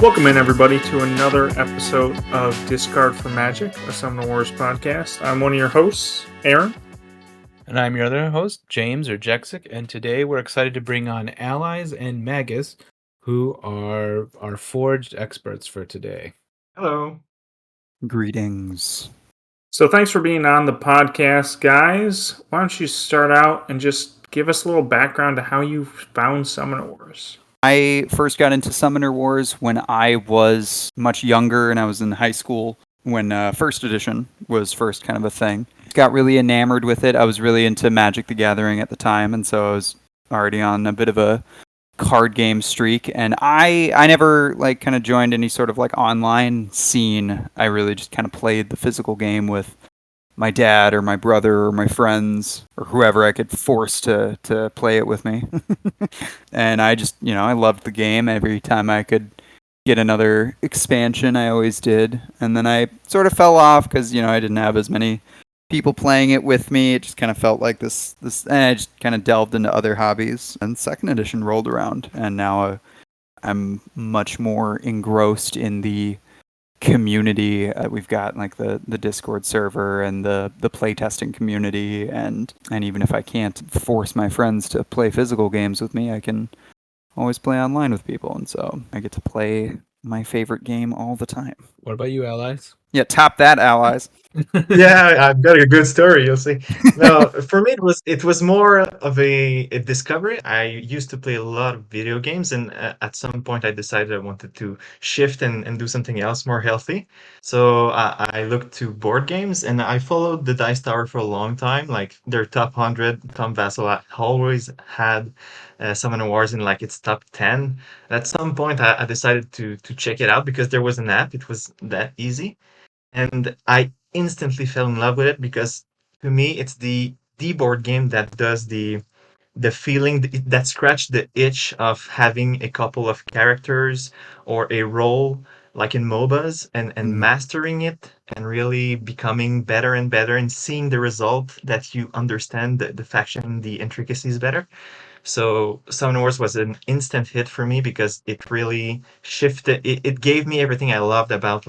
Welcome in, everybody, to another episode of Discard for Magic, a Summoner Wars podcast. I'm one of your hosts, Aaron. And I'm your other host, James or Jexic, and today we're excited to bring on Allies and Magus, who are our forged experts for today. Hello. Greetings. So thanks for being on the podcast, guys. Why don't you start out and just give us a little background to how you found Summoner Wars? I first got into Summoner Wars when I was much younger and I was in high school when first edition was first kind of a thing. Got really enamored with it. I was really into Magic the Gathering at the time, and so I was already on a bit of a card game streak, and I never kind of joined any sort of online scene. I really just kind of played the physical game with my dad or my brother or my friends or whoever I could force to play it with me. And I just, I loved the game. Every time I could get another expansion, I always did. And then I sort of fell off because, I didn't have as many people playing it with me. It just kind of felt like this, and I just kind of delved into other hobbies. And second edition rolled around, and now I'm much more engrossed in the community. We've got the Discord server and the playtesting community, and even if I can't force my friends to play physical games with me, I can always play online with people, and so I get to play my favorite game all the time. What about you, Allies? Yeah, top that, Allies. Yeah, I've got a good story, you'll see. No, for me it was more of a discovery. I used to play a lot of video games, and at some point I decided I wanted to shift and do something else more healthy. So I looked to board games, and I followed the Dice Tower for a long time. Like their top 100, Tom Vassell always had Summoner Wars in its top 10. At some point I decided to check it out because there was an app. It was that easy. And I instantly fell in love with it because to me it's the board game that does the feeling that scratched the itch of having a couple of characters or a role like in MOBAs and mastering it and really becoming better and better and seeing the result that you understand the faction, the intricacies better. So Summoner Wars was an instant hit for me because it really shifted. It gave me everything I loved about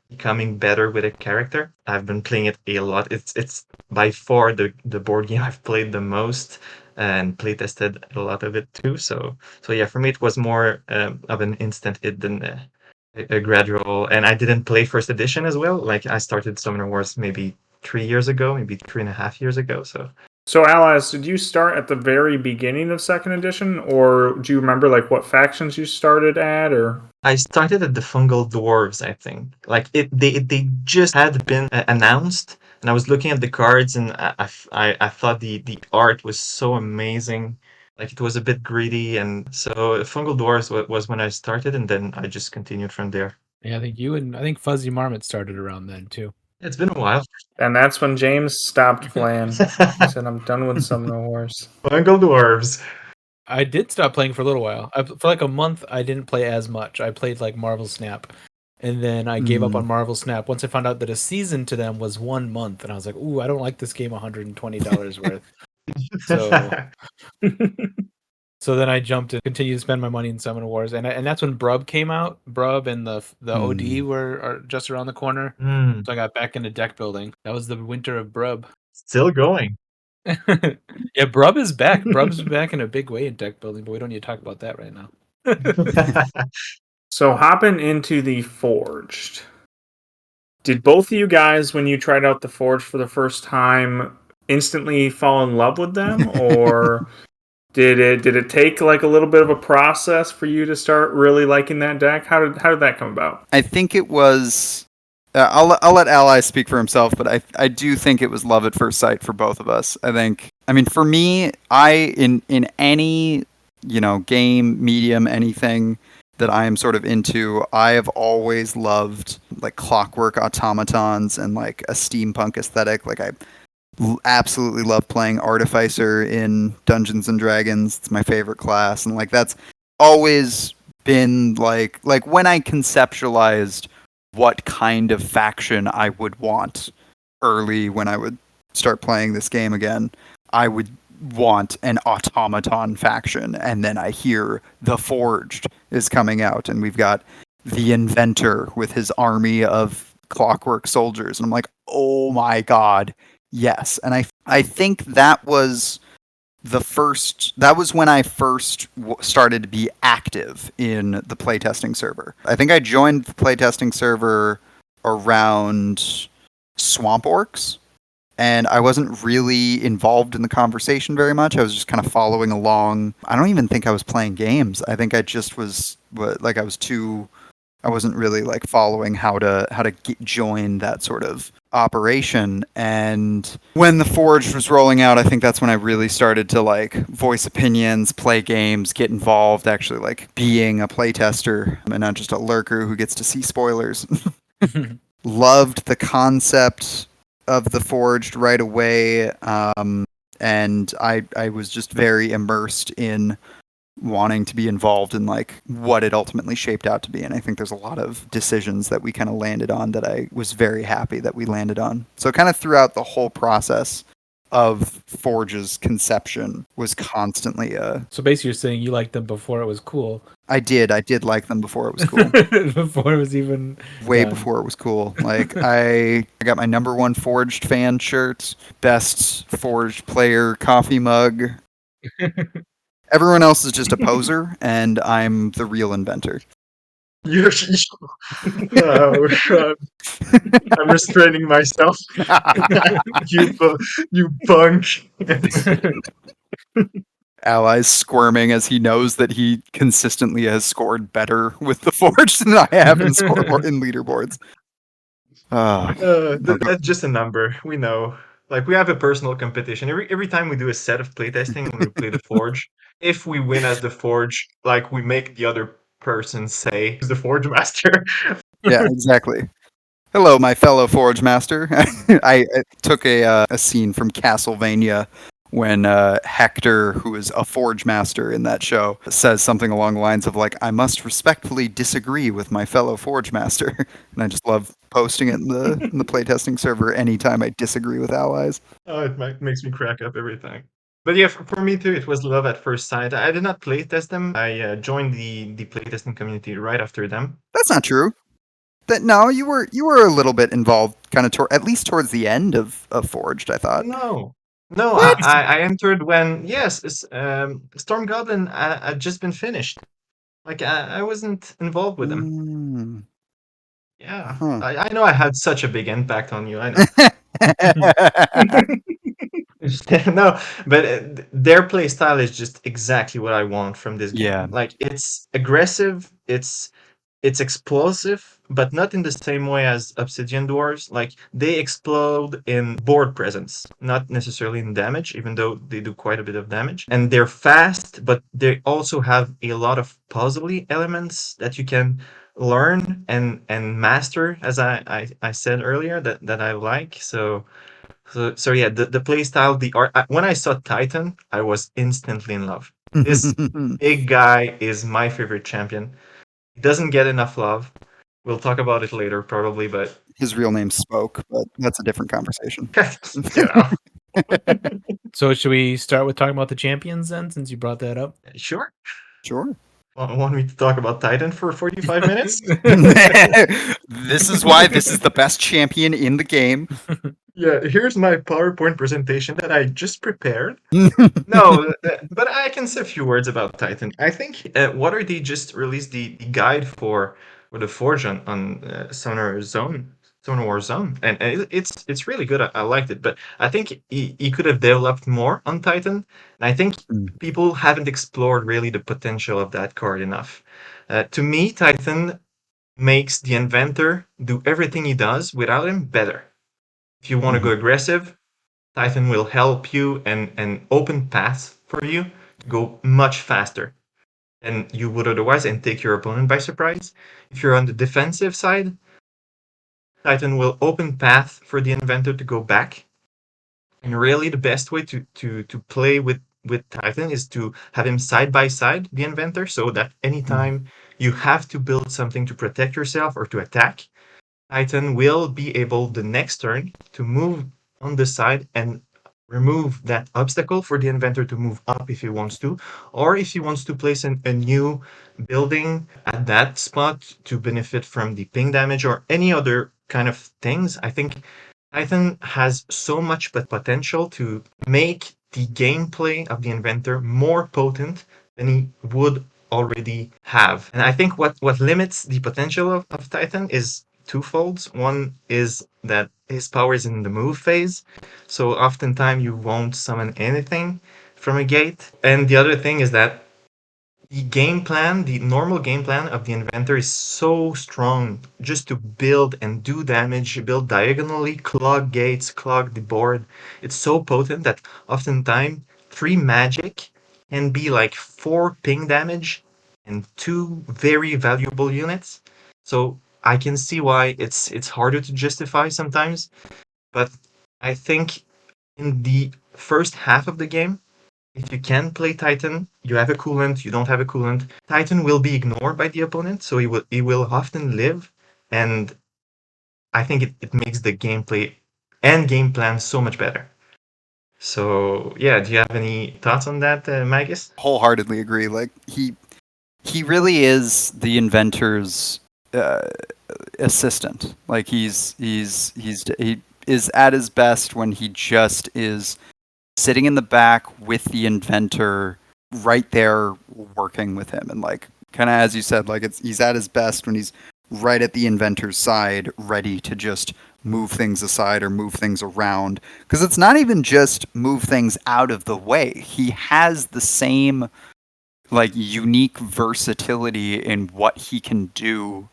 becoming better with a character. I've been playing it a lot. It's by far the board game I've played the most and play tested a lot of it too. So yeah, for me it was more of an instant hit than a gradual. And I didn't play first edition as well. I started Summoner Wars maybe 3 years ago, maybe 3.5 years ago. So Allies, did you start at the very beginning of second edition, or do you remember what factions you started at, or? I started at the Fungal Dwarves, I think. They just had been announced, and I was looking at the cards, and I thought the art was so amazing. It was a bit greedy, and so Fungal Dwarves was when I started, and then I just continued from there. Yeah, I think Fuzzy Marmot started around then too. It's been a while. And that's when James stopped playing. He said, I'm done with Summoner Wars. Fungal Dwarves. I did stop playing for a little while. For a month, I didn't play as much. I played Marvel Snap, and then I gave up on Marvel Snap once I found out that a season to them was 1 month, and I was like, "Ooh, I don't like this game $120 worth." So then I jumped and continued to spend my money in Summoner Wars, and that's when Brub came out. Brub and the OD are just around the corner, so I got back into deck building. That was the winter of Brub. Still going. Yeah, Brub is back. Brub's back in a big way in deck building, but we don't need to talk about that right now. So hopping into the Forged. Did both of you guys, when you tried out the Forged for the first time, instantly fall in love with them, or did it take a little bit of a process for you to start really liking that deck? How did that come about? I think it was. I'll let Ally speak for himself, but I do think it was love at first sight for both of us. For me, in any game, medium, anything that I am sort of into, I have always loved clockwork automatons and a steampunk aesthetic. I absolutely love playing Artificer in Dungeons and Dragons. It's my favorite class, and that's always been when I conceptualized what kind of faction I would want early when I would start playing this game again. I would want an automaton faction, and then I hear The Forged is coming out, and we've got the inventor with his army of clockwork soldiers. And I'm like, oh my god, yes. And I think that was when I first started to be active in the playtesting server. I think I joined the playtesting server around Swamp Orcs, and I wasn't really involved in the conversation very much. I was just kind of following along. I don't even think I was playing games. I think I just was like I wasn't really like following how to join that sort of operation. And when the Forge was rolling out, I think that's when I really started to like voice opinions, play games, get involved, actually like being a playtester and not just a lurker who gets to see spoilers. Loved the concept of the Forged right away, and I was just very immersed in wanting to be involved in like what it ultimately shaped out to be. And I think there's a lot of decisions that we kind of landed on that I was very happy that we landed on. So kind of throughout the whole process of Forge's conception was constantly So basically you're saying you liked them before it was cool. I did like them before it was cool. Before it was even way done. before it was cool. Like I got my #1 Forged fan shirt, best Forged player coffee mug. Everyone else is just a poser, and I'm the real inventor. You're, oh, God. I'm restraining myself. You punk. Allies squirming as he knows that he consistently has scored better with the Forge than I have in leaderboards. That's just a number. We know. Like, we have a personal competition. Every time we do a set of playtesting when we play the Forge, if we win as the Forge, like, we make the other person say who's the Forgemaster. Yeah, exactly. Hello, my fellow Forgemaster. I took a scene from Castlevania when Hector, who is a Forgemaster in that show, says something along the lines of like, "I must respectfully disagree with my fellow Forgemaster," and I just love posting it in the playtesting server anytime I disagree with allies. Oh, it makes me crack up every time. But yeah, for me too, it was love at first sight. I did not playtest them. I joined the playtesting community right after them. That's not true. No, you were a little bit involved, kind of at least towards the end of Forged. I thought. No, What? I entered when Storm Goblin had just been finished. Like I wasn't involved with them. Yeah, Huh. I know I had such a big impact on you. I know. No, but their play style is just exactly what I want from this game. Yeah. Like it's aggressive, it's explosive, but not in the same way as Obsidian Dwarves. Like they explode in board presence, not necessarily in damage, even though they do quite a bit of damage. And they're fast, but they also have a lot of puzzly elements that you can learn and master, as I said earlier, that I like. So yeah, the play style, the art. When I saw Titan, I was instantly in love. This big guy is my favorite champion. He doesn't get enough love. We'll talk about it later, probably, but His real name Spoke, but that's a different conversation. yeah, So should we start with talking about the champions then, since you brought that up? sure. Sure. Want me to talk about Titan for 45 minutes? This is why this is the best champion in the game. Yeah, here's my PowerPoint presentation that I just prepared. No, but I can say a few words about Titan. I think WaterD just released the guide for the Forge on Summoner War Zone, and it's really good. I liked it, but I think he could have developed more on Titan. And I think people haven't explored really the potential of that card enough. To me, Titan makes the inventor do everything he does without him better. If you want to go aggressive, Titan will help you and open paths for you to go much faster than you would otherwise and take your opponent by surprise. If you're on the defensive side, Titan will open path for the inventor to go back. And really the best way to play with Titan is to have him side by side the inventor, so that anytime you have to build something to protect yourself or to attack, Titan will be able the next turn to move on the side and remove that obstacle for the inventor to move up if he wants to, or if he wants to place a new building at that spot to benefit from the ping damage or any other kind of things. I think Titan has so much potential to make the gameplay of the inventor more potent than he would already have. And I think what limits the potential of Titan is twofolds. One is that his power is in the move phase, so oftentimes you won't summon anything from a gate. And the other thing is that the game plan, the normal game plan of the inventor is so strong just to build and do damage, build diagonally, clog gates, clog the board. It's so potent that oftentimes 3 magic can be like 4 ping damage and 2 very valuable units. So I can see why it's harder to justify sometimes, but I think in the first half of the game, if you can play Titan, you have a coolant, you don't have a coolant, Titan will be ignored by the opponent, so he will often live, and I think it makes the gameplay and game plan so much better. So yeah, do you have any thoughts on that, Magus? Wholeheartedly agree. Like he really is the inventor's assistant. Like he is at his best when he just is sitting in the back with the inventor right there working with him, and like kind of as you said, like he's at his best when he's right at the inventor's side, ready to just move things aside or move things around, because it's not even just move things out of the way. He has the same like unique versatility in what he can do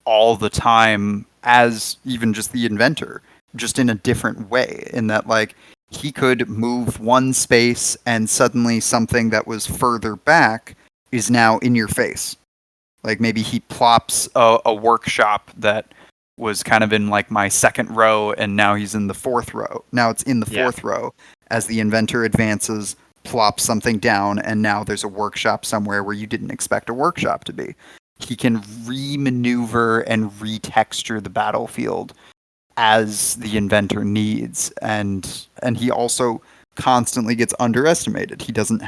all the time as even just the inventor, just in a different way, in that like he could move one space and suddenly something that was further back is now in your face. Like maybe he plops a workshop that was kind of in like my second row and now he's in the fourth row. Now it's in the fourth row as the inventor advances, plops something down, and now there's a workshop somewhere where you didn't expect a workshop to be. He can re-maneuver and retexture the battlefield as the inventor needs, and he also constantly gets underestimated. He doesn't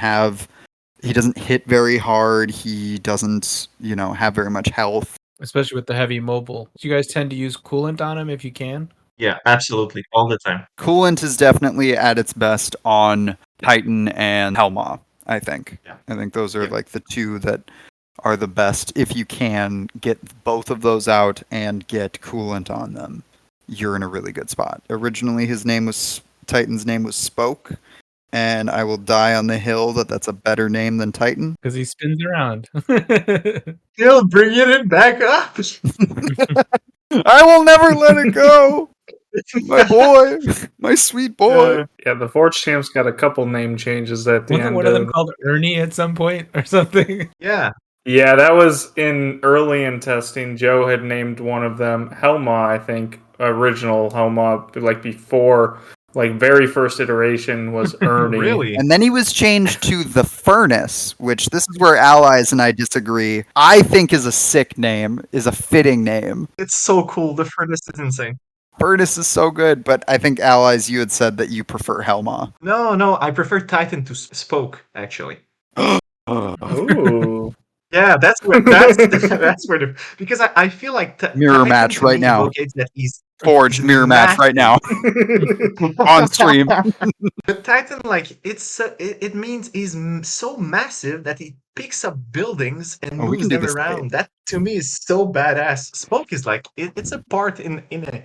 hit very hard. He doesn't, have very much health. Especially with the heavy mobile. Do you guys tend to use coolant on him if you can? Yeah, absolutely, all the time. Coolant is definitely at its best on Titan and Helma, I think. Yeah. I think those are like the two that are the best. If you can get both of those out and get coolant on them, you're in a really good spot. Originally, Titan's name was Spoke, and I will die on the hill that that's a better name than Titan. Because he spins around. Still bringing it back up. I will never let it go. My boy, my sweet boy. Yeah, the Forge Champ's got a couple name changes at the Wasn't end. one of them called Ernie at some point or something? Yeah. Yeah, that was early in testing. Joe had named one of them Helma, I think. Original Helma, like before, like very first iteration was Ernie. Really? And then he was changed to the Furnace, which this is where Allies and I disagree. I think is a sick name, is a fitting name. It's so cool. The furnace is insane. Furnace is so good, but I think Allies, you had said that you prefer Helma. No, I prefer Titan to Spoke, actually. Ooh. Yeah, that's where the because I feel like Mirror Titan match to right me now. evocates that he's Forged mirror match right now on stream. But Titan, like it means he's so massive that he picks up buildings and Oh, we moves can do them this around. later. That to me is so badass. Spoke is like it's a part in a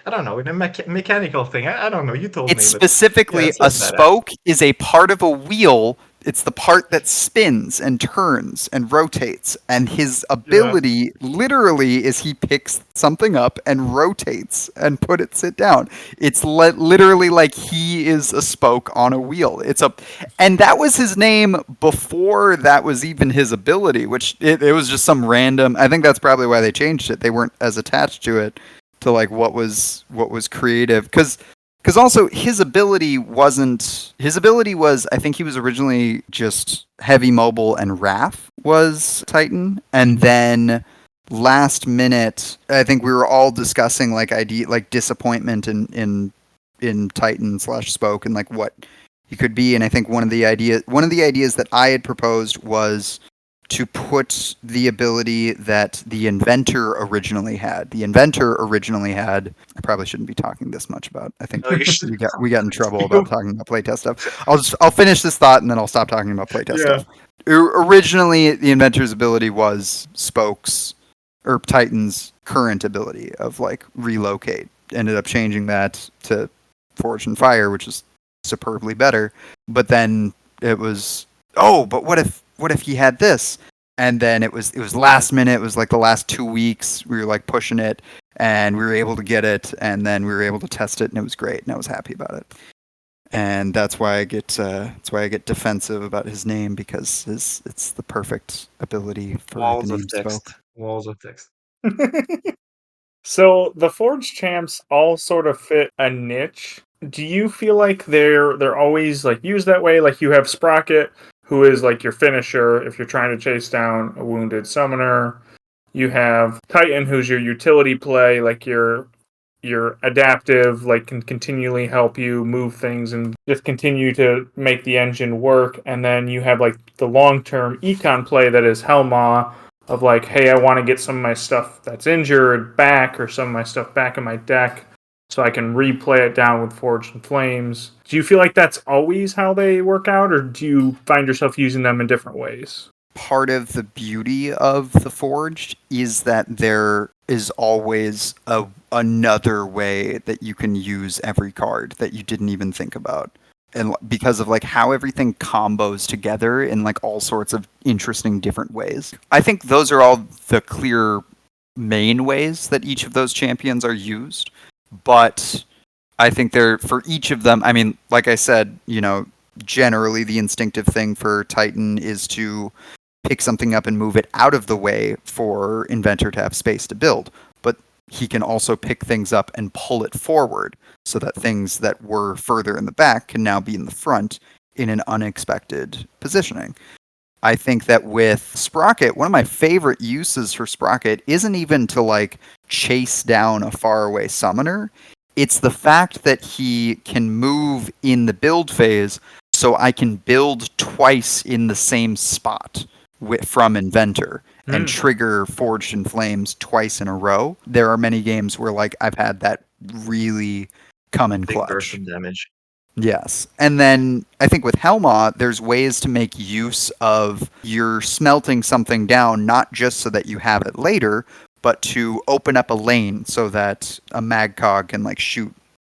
I don't know, in a mechanical thing. I don't know. You told It's me. But specifically yeah, a so badass. spoke is a part of a wheel. It's the part that spins and turns and rotates. And his ability literally is he picks something up and rotates and puts it down. It's literally like he is a spoke on a wheel. And that was his name before that was even his ability, which it was just some random. I think that's probably why they changed it. They weren't as attached to it, to like what was creative, because also his ability was, I think he was originally just heavy mobile and Wrath was Titan, and then last minute I think we were all discussing like disappointment in in Titan/Spoke and like what he could be. And I think one of the ideas that I had proposed was to put the ability that the inventor originally had. The inventor originally had. I probably shouldn't be talking this much about. I think No, you should. we got in trouble about talking about playtest stuff. I'll finish this thought and then I'll stop talking about playtest stuff. Originally, the inventor's ability was Spoke's or Titan's current ability of like relocate. Ended up changing that to Forge and Fire, which is superbly better. But then it was, but what if he had this? And then it was last minute. It was like the last 2 weeks. We were like pushing it, and we were able to get it, and then we were able to test it, and it was great, and I was happy about it. And that's why I get defensive about his name, because it's the perfect ability for Walls the of name text. Spoke. Walls of text. So the Forge champs all sort of fit a niche. Do you feel like they're always like used that way? Like you have Sprocket, who is like your finisher if you're trying to chase down a wounded summoner. You have Titan, who's your utility play, like your adaptive, like can continually help you move things and just continue to make the engine work. And then you have like the long-term econ play that is Helma, of like, hey, I want to get some of my stuff that's injured back, or some of my stuff back in my deck, so I can replay it down with Forged and Flames. Do you feel like that's always how they work out, or do you find yourself using them in different ways? Part of the beauty of the Forged is that there is always another way that you can use every card that you didn't even think about. And because of like how everything combos together in like all sorts of interesting different ways. I think those are all the clear main ways that each of those champions are used. But I think for each of them, I mean, like I said, generally the instinctive thing for Titan is to pick something up and move it out of the way for Inventor to have space to build. But he can also pick things up and pull it forward, so that things that were further in the back can now be in the front in an unexpected positioning. I think that with Sprocket, one of my favorite uses for Sprocket isn't even to like chase down a faraway summoner. It's the fact that he can move in the build phase, so I can build twice in the same spot from Inventor and trigger Forged in Flames twice in a row. There are many games where like I've had that really come in Big clutch. burst of damage. Yes. And then I think with Helma, there's ways to make use of your smelting something down, not just so that you have it later, but to open up a lane so that a Magcog can like shoot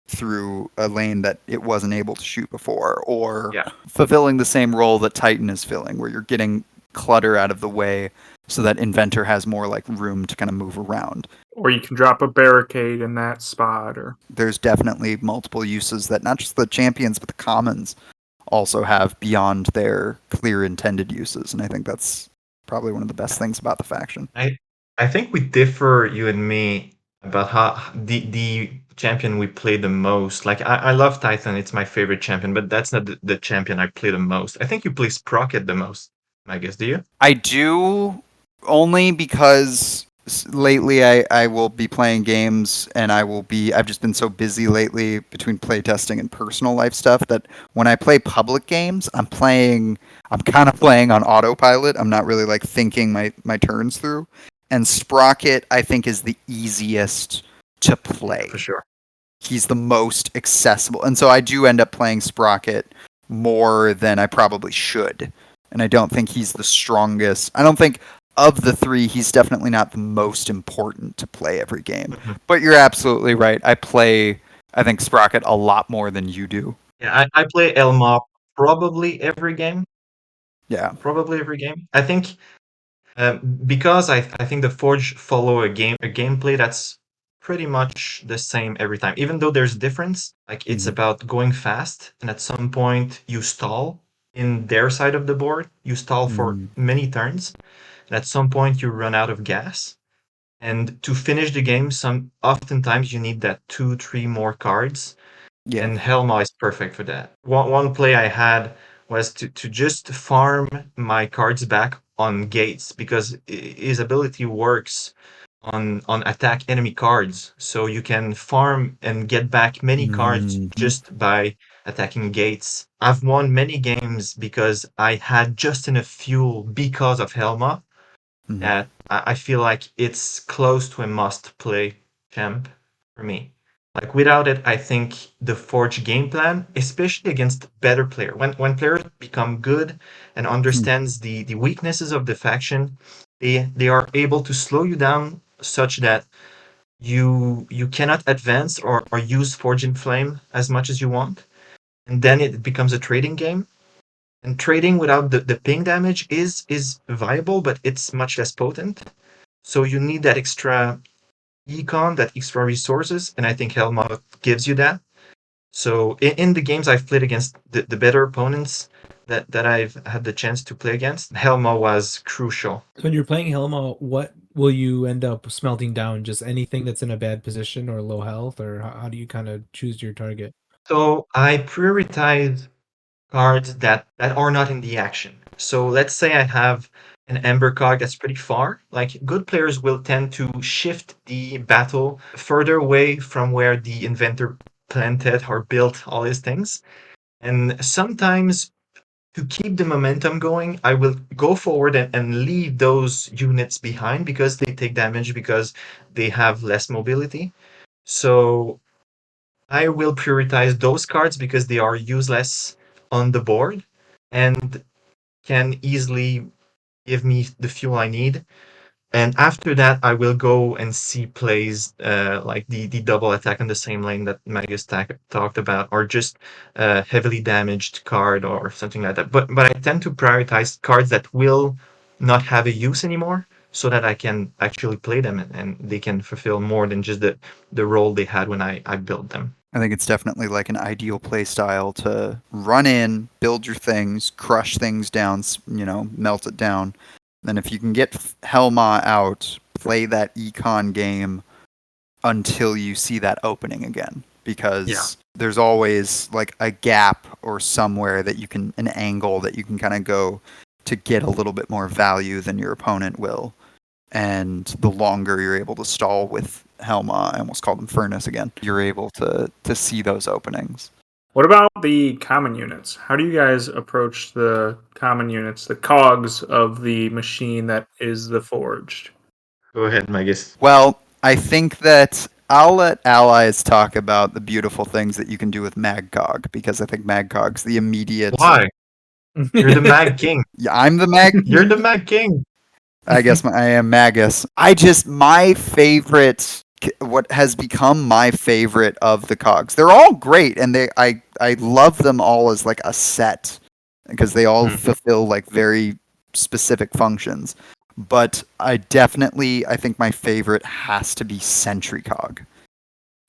through a lane that it wasn't able to shoot before, or fulfilling the same role that Titan is filling, where you're getting clutter out of the way so that Inventor has more like room to kind of move around. Or you can drop a barricade in that spot. Or there's definitely multiple uses that not just the champions but the commons also have beyond their clear intended uses, and I think that's probably one of the best things about the faction. I think we differ, you and me, about how the champion we play the most. Like I love Titan, it's my favorite champion, but that's not the champion I play the most. I think you play Sprocket the most, I guess. Do you? I do, only because lately I will be playing games, and I've just been so busy lately between playtesting and personal life stuff that when I play public games, I'm kind of playing on autopilot. I'm not really like thinking my turns through. And Sprocket, I think, is the easiest to play. For sure. He's the most accessible. And so I do end up playing Sprocket more than I probably should. And I don't think he's the strongest. I don't think of the three, he's definitely not the most important to play every game. Mm-hmm. But you're absolutely right. I think, Sprocket a lot more than you do. Yeah, I play Elma probably every game. Yeah. Probably every game. I think because I think the Forge follow a gameplay that's pretty much the same every time. Even though there's difference, like it's about going fast, and at some point you stall in their side of the board. You stall for many turns, and at some point you run out of gas. And to finish the game, oftentimes you need that 2-3 more cards. Yeah. And Helma is perfect for that. One play I had was to just farm my cards back on gates, because his ability works on attack enemy cards, so you can farm and get back many cards just by attacking gates. I've won many games because I had just enough fuel because of Helma that I feel like it's close to a must-play champ for me. Like without it, I think the Forge game plan, especially against better player, when players become good and understands the weaknesses of the faction, they are able to slow you down such that you cannot advance or use Forge in Flame as much as you want. And then it becomes a trading game. And trading without the ping damage is viable, but it's much less potent. So you need that extra econ, that extra resources, and I think Helma gives you that. So in the games I've played against the better opponents that I've had the chance to play against, Helma was crucial. So when you're playing Helma, what will you end up smelting down? Just anything that's in a bad position or low health, or how do you kind of choose your target? So I prioritize cards that are not in the action. So let's say I have an Ember card that's pretty far. Like good players will tend to shift the battle further away from where the inventor planted or built all his things. And sometimes to keep the momentum going, I will go forward and leave those units behind because they take damage because they have less mobility. So I will prioritize those cards because they are useless on the board and can easily give me the fuel I need. And after that, I will go and see plays like the double attack on the same lane that Magus talked about, or just heavily damaged card or something like that. But I tend to prioritize cards that will not have a use anymore, so that I can actually play them and they can fulfill more than just the role they had when I built them. I think it's definitely like an ideal play style to run in, build your things, crush things down, melt it down. Then if you can get Helma out, play that econ game until you see that opening again. Because there's always like a gap or somewhere that you can, an angle that you can kind of go to get a little bit more value than your opponent will. And the longer you're able to stall with Helma, I almost called them Furnace again, you're able to see those openings. What about the common units? How do you guys approach the common units, the cogs of the machine that is the Forged? Go ahead, Magus. Well, I think that I'll let allies talk about the beautiful things that you can do with Magcog, because I think Magcog's the immediate... Why? You're the Mag King. Yeah, I'm the Mag... You're the Mag King. I guess I am Magus. My favorite, what has become my favorite of the cogs. They're all great, and I love them all as like a set because they all fulfill like very specific functions. But I think my favorit has to be Sentry Cog.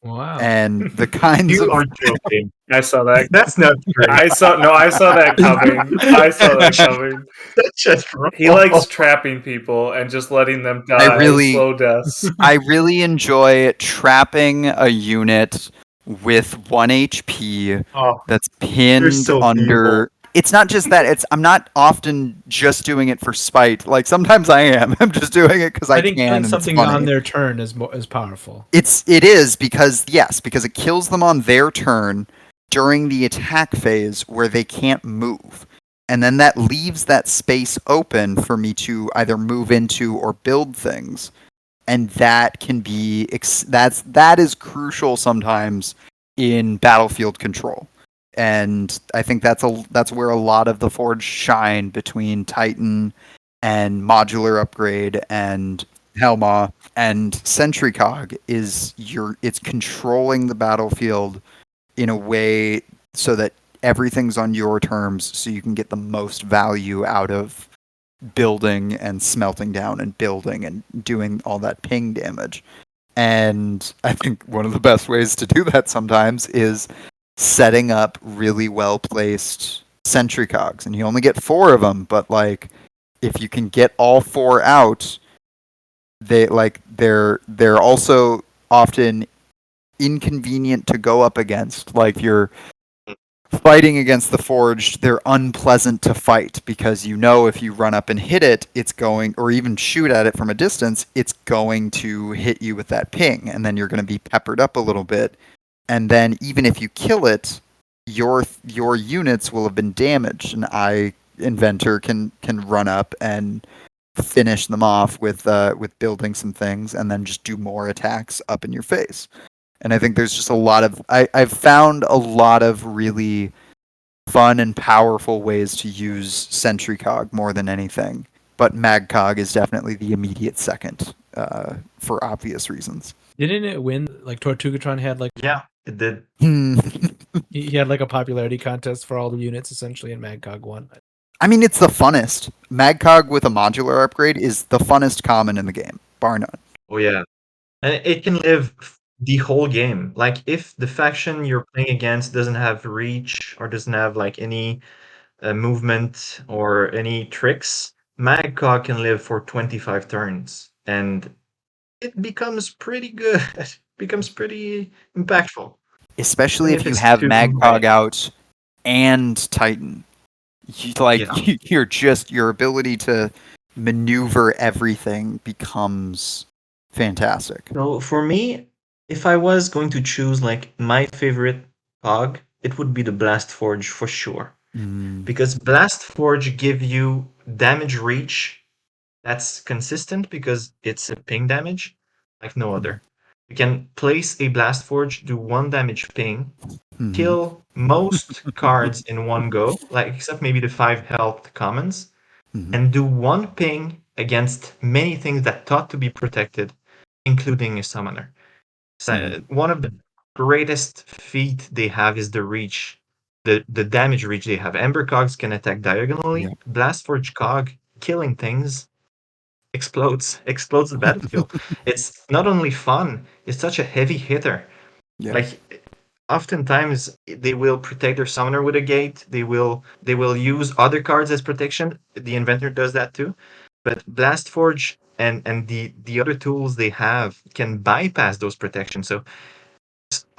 Wow. And the kinds You of... are joking. I saw that. That's not true. I saw that coming. I saw that coming. That's just wrong. He likes trapping people and just letting them die slow deaths. I really enjoy trapping a unit with 1 HP that's pinned so under... evil. It's not just that. I'm not often just doing it for spite. Like sometimes I am. I'm just doing it because I think can. doing And something it's funny. on their turn is powerful. It is because it kills them on their turn during the attack phase where they can't move. And then that leaves that space open for me to either move into or build things. And that can be that is crucial sometimes in battlefield control. And I think that's where a lot of the Forge shine between Titan and Modular Upgrade and Helma and Sentry Cog it's controlling the battlefield in a way so that everything's on your terms so you can get the most value out of building and smelting down and building and doing all that ping damage. And I think one of the best ways to do that sometimes is setting up really well placed Sentry Cogs, and you only get 4 of them, but like if you can get all 4 out, they're also often inconvenient to go up against. Like fighting against the Forged, they're unpleasant to fight because you know if you run up and hit it, it's going, or even shoot at it from a distance, it's going to hit you with that ping, and then you're going to be peppered up a little bit. And then even if you kill it, your units will have been damaged, and Inventor can run up and finish them off with building some things, and then just do more attacks up in your face. And I think there's just a lot of I've found a lot of really fun and powerful ways to use Sentry Cog more than anything. But Mag Cog is definitely the immediate second, for obvious reasons. Didn't it win? Like Tortugatron had like Yeah, it did. he had like a popularity contest for all the units essentially, and Magcog won. I mean, it's the funnest. Magcog with a modular upgrade is the funnest common in the game, bar none. Oh yeah, and it can live the whole game. Like if the faction you're playing against doesn't have reach or doesn't have like any movement or any tricks, Magcog can live for 25 turns, and it becomes pretty good. It becomes pretty impactful. Especially Even if if you it's have too Magcog combined. out and Titan. Your ability to maneuver everything becomes fantastic. So for me, if I was going to choose like my favorite cog, it would be the Blast Forge for sure. Because Blast Forge give you damage reach that's consistent because it's a ping damage like no other. You can place a Blast Forge, do 1 damage ping, kill most cards in one go, like except maybe the 5 health commons, and do 1 ping against many things that thought to be protected, including a summoner. So one of the greatest feat they have is the reach, the damage reach they have. Ember Cogs can attack diagonally. Yeah. Blastforge Cog, killing things, explodes the battlefield. It's not only fun, it's such a heavy hitter. Yeah. Like oftentimes they will protect their summoner with a gate. They will use other cards as protection. The inventor does that too. But Blastforge and the other tools they have can bypass those protections. So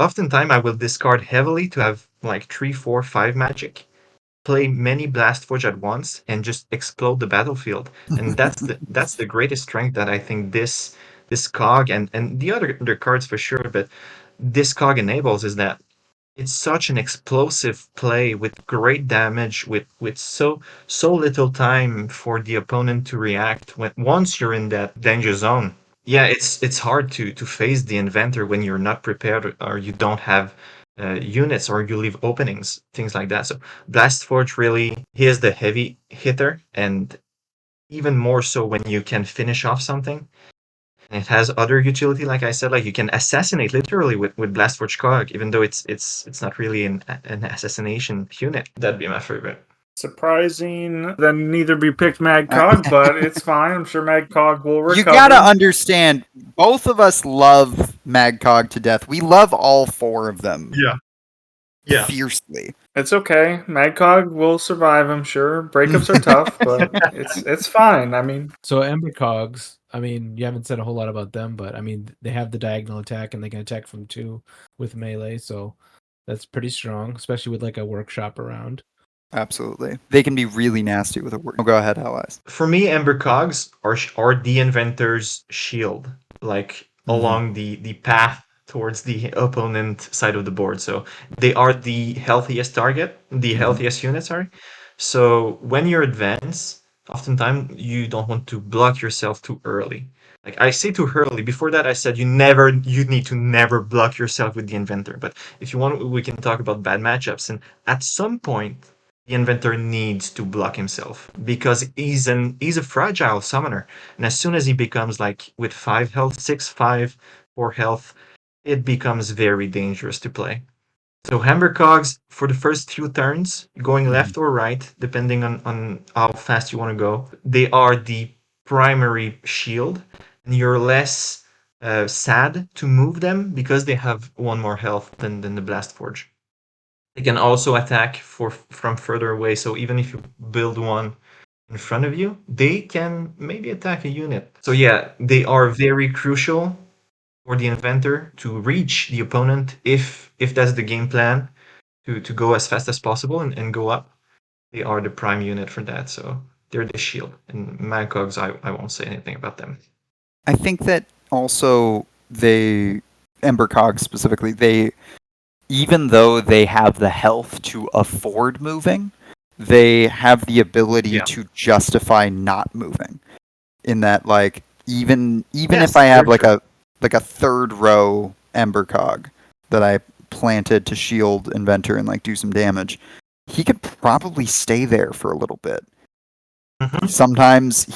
oftentimes I will discard heavily to have like 3, 4, 5 magic, play many Blastforge at once, and just explode the battlefield. And that's the greatest strength that I think this cog and the other cards for sure, but this cog enables is that it's such an explosive play with great damage, with so little time for the opponent to react when once you're in that danger zone. Yeah, it's hard to face the inventor when you're not prepared or you don't have units or you leave openings, things like that. So Blastforge really, he is the heavy hitter, and even more so when you can finish off something. And it has other utility, like I said, like you can assassinate literally with Blastforge Cog, even though it's not really an assassination unit. That'd be my favorite. Surprising that neither be picked Magcog, but it's fine. I'm sure Magcog will recover. You gotta understand, both of us love Magcog to death. We love all 4 of them. Yeah. Fiercely. It's okay. Magcog will survive, I'm sure. Breakups are tough, but it's fine. I mean, So Ember Cogs, I mean, you haven't said a whole lot about them, but I mean, they have the diagonal attack and they can attack from 2 with melee, so that's pretty strong, especially with like a workshop around. Absolutely. They can be really nasty with a word. Oh, go ahead, Allies. For me, Ember Cogs are the inventor's shield, like along the path towards the opponent side of the board. So they are the healthiest target, the healthiest unit, sorry. So when you advance, oftentimes you don't want to block yourself too early. Like I say too early. Before that, I said you need to never block yourself with the inventor. But if you want, we can talk about bad matchups. And at some point, the inventor needs to block himself because he's a fragile summoner. And as soon as he becomes like with 5 health, 6, 5, 4 health, it becomes very dangerous to play. So Hammer Cogs, for the first few turns, going left or right, depending on how fast you want to go, they are the primary shield, and you're less sad to move them because they have 1 more health than the Blast Forge. They can also attack from further away, so even if you build one in front of you, they can maybe attack a unit. So yeah, they are very crucial for the inventor to reach the opponent if that's the game plan, to go as fast as possible and go up. They are the prime unit for that, so they're the shield. And Magcogs, I won't say anything about them. I think that also Embercog specifically, they even though they have the health to afford moving, they have the ability to justify not moving. In that, like, even Yes, if I have they're like a third row Embercog that I planted to shield Inventor and like do some damage, he could probably stay there for a little bit. Mhm. Sometimes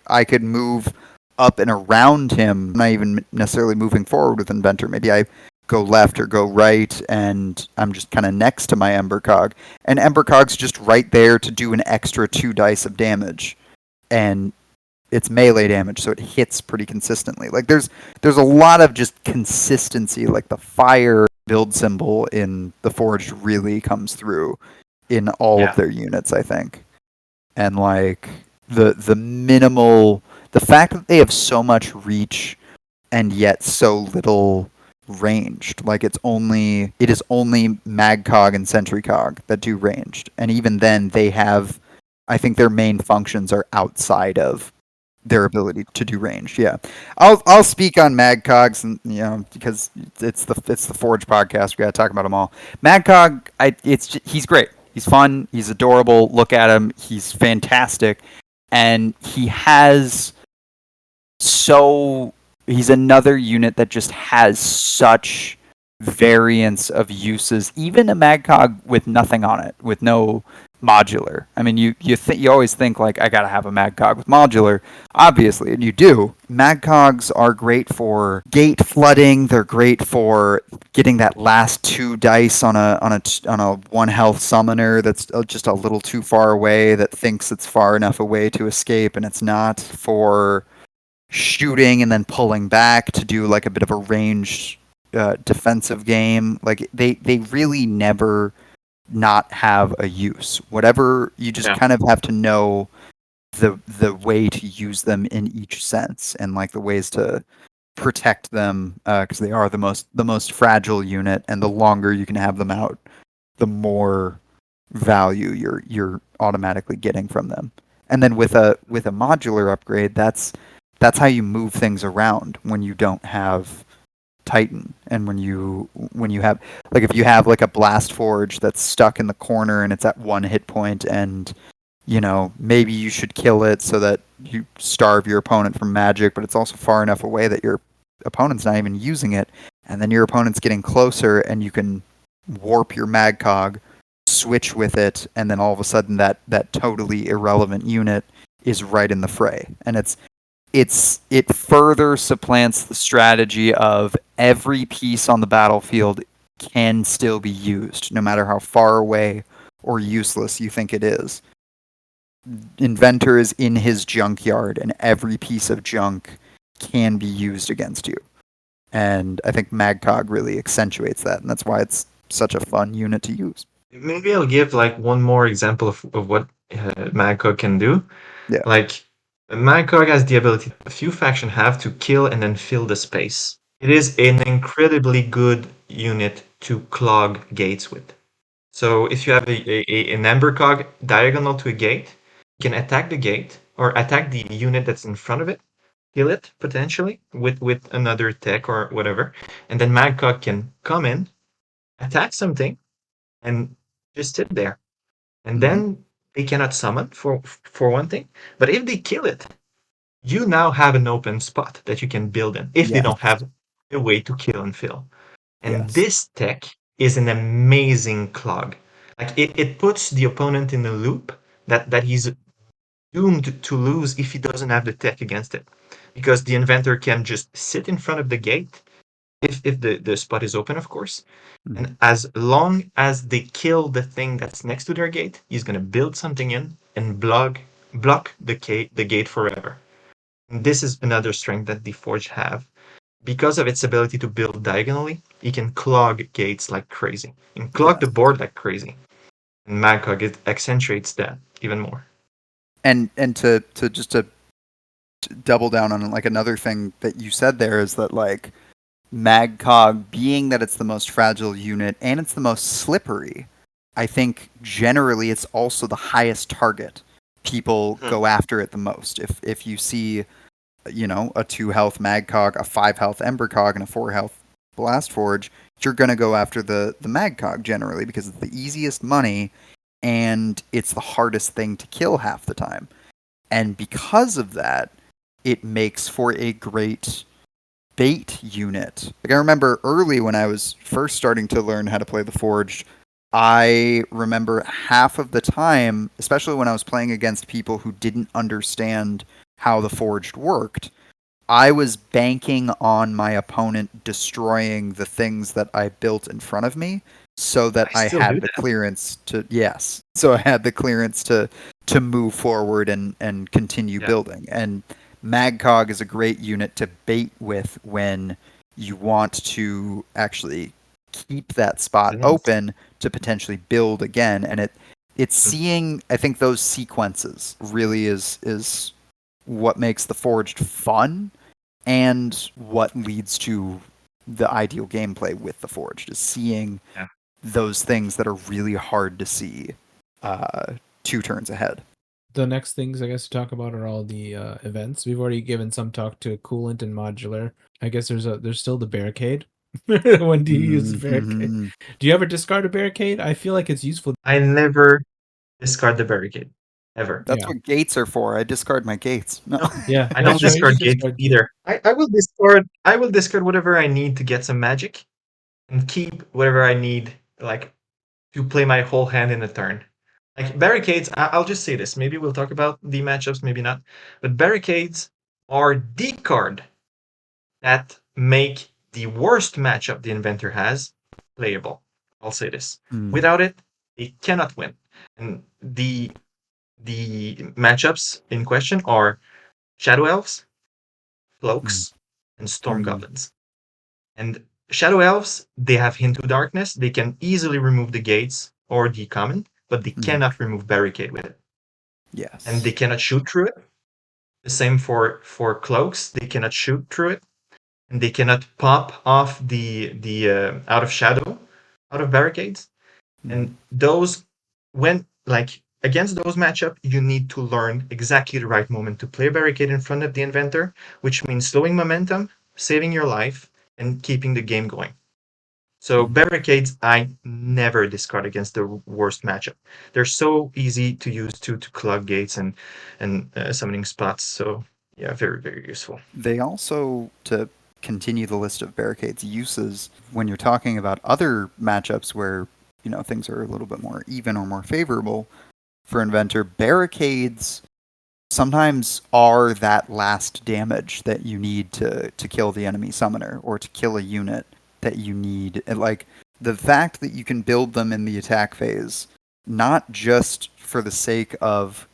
I could move up and around him, not even necessarily moving forward with Inventor. Maybe I go left or go right, and I'm just kind of next to my Embercog. And Embercog's just right there to do an extra 2 dice of damage. And it's melee damage, so it hits pretty consistently. Like there's a lot of just consistency. Like the fire build symbol in the Forged really comes through in all of their units, I think. And like the fact that they have so much reach and yet so little ranged. Like it is only Magcog and Sentrycog that do ranged, and even then they have, I think their main functions are outside of their ability to do range. Yeah, I'll speak on Magcogs, and because it's the Forge podcast, we got to talk about them all. Magcog, he's great. He's fun. He's adorable. Look at him. He's fantastic, and he's another unit that just has such variance of uses. Even a Magcog with nothing on it, with no modular. I mean, you always think like I gotta have a Magcog with modular, obviously, and you do. Magcogs are great for gate flooding. They're great for getting that last 2 dice on a 1 health summoner that's just a little too far away, that thinks it's far enough away to escape, and it's not. For shooting and then pulling back to do like a bit of a ranged defensive game. Like they really never not have a use. Whatever, you just kind of have to know the way to use them in each sense, and like the ways to protect them, because they are the most fragile unit, and the longer you can have them out, the more value you're automatically getting from them. And then with a modular upgrade, that's how you move things around when you don't have Titan, and when you have, like, if you have like a Blast Forge that's stuck in the corner and it's at 1 hit point, and maybe you should kill it so that you starve your opponent from magic, but it's also far enough away that your opponent's not even using it, and then your opponent's getting closer, and you can warp your Magcog, switch with it, and then all of a sudden that totally irrelevant unit is right in the fray. And it further supplants the strategy of every piece on the battlefield can still be used, no matter how far away or useless you think it is. Inventor is in his junkyard, and every piece of junk can be used against you. And I think Magcog really accentuates that, and that's why it's such a fun unit to use. Maybe I'll give like one more example of what Magcog can do. Yeah. Like, Magcog has the ability a few factions have to kill and then fill the space. It is an incredibly good unit to clog gates with. So if you have an Embercog diagonal to a gate, you can attack the gate or attack the unit that's in front of it, kill it potentially with another tech or whatever, and then Magcog can come in, attack something, and just sit there. And then they cannot summon for one thing. But if they kill it, you now have an open spot that you can build in if they don't have a way to kill and fill. And this tech is an amazing clog. Like it puts the opponent in a loop that he's doomed to lose if he doesn't have the tech against it. Because the inventor can just sit in front of the gate if the spot is open, of course. And as long as they kill the thing that's next to their gate, he's going to build something in and block the gate forever. And this is another strength that the Forge have. Because of its ability to build diagonally, he can clog gates like crazy. And clog the board like crazy. And Magcog, it accentuates that even more. And to double down on like another thing that you said there is that, like, Magcog, being that it's the most fragile unit and it's the most slippery, I think generally it's also the highest target. People go after it the most. If you see, a 2 health Magcog, a 5 health Embercog, and a 4 health Blast Forge, you're gonna go after the Magcog generally because it's the easiest money and it's the hardest thing to kill half the time. And because of that, it makes for a great bait unit. Like I remember early when I was first starting to learn how to play the Forged, I remember half of the time, especially when I was playing against people who didn't understand how the Forged worked, I was banking on my opponent destroying the things that I built in front of me so that I still do had the that. clearance to move forward and continue Yeah. building. And Magcog is a great unit to bait with when you want to actually keep that spot Yes. open to potentially build again. And it's seeing, I think those sequences really is what makes the Forged fun and what leads to the ideal gameplay with the Forged, is seeing those things that are really hard to see 2 turns ahead. The next things I guess to talk about are all the events. We've already given some talk to Coolant and Modular. I guess there's still the Barricade. When do you use the Barricade? Mhm. Do you ever discard a Barricade? I feel like it's useful. I never discard the barricade ever. That's Yeah. what gates are for. I discard my gates. No. Yeah, I don't that's right, you discard just gates discard either. I will discard. I will discard whatever I need to get some magic, and keep whatever I need, like to play my whole hand in a turn. Like barricades, I'll just say this. Maybe we'll talk about the matchups, maybe not. But barricades are the card that make the worst matchup the inventor has playable. I'll say this. Without it, they cannot win. And the matchups in question are Shadow Elves, Cloaks, and Storm Goblins. And Shadow Elves, they have Hint to Darkness. They can easily remove the gates or the common, but they cannot remove Barricade with it. Yes. And they cannot shoot through it. The same for Cloaks. They cannot shoot through it. And they cannot pop off the out of shadow, out of barricades. And those, when like against those matchup, you need to learn exactly the right moment to play a barricade in front of the inventor, which means slowing momentum, saving your life, and keeping the game going. So barricades, I never discard against the worst matchup. They're so easy to use to clog gates and summoning spots. So yeah, very very useful. They also, to continue the list of barricades uses, when you're talking about other matchups where things are a little bit more even or more favorable for inventor, barricades sometimes are that last damage that you need to kill the enemy summoner or to kill a unit that you need. And like the fact that you can build them in the attack phase, not just for the sake of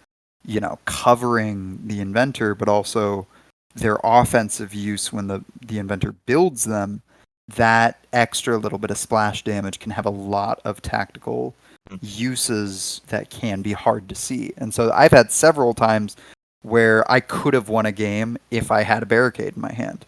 covering the inventor, but also their offensive use when the inventor builds them, that extra little bit of splash damage can have a lot of tactical uses that can be hard to see. And so I've had several times where I could have won a game if I had a barricade in my hand,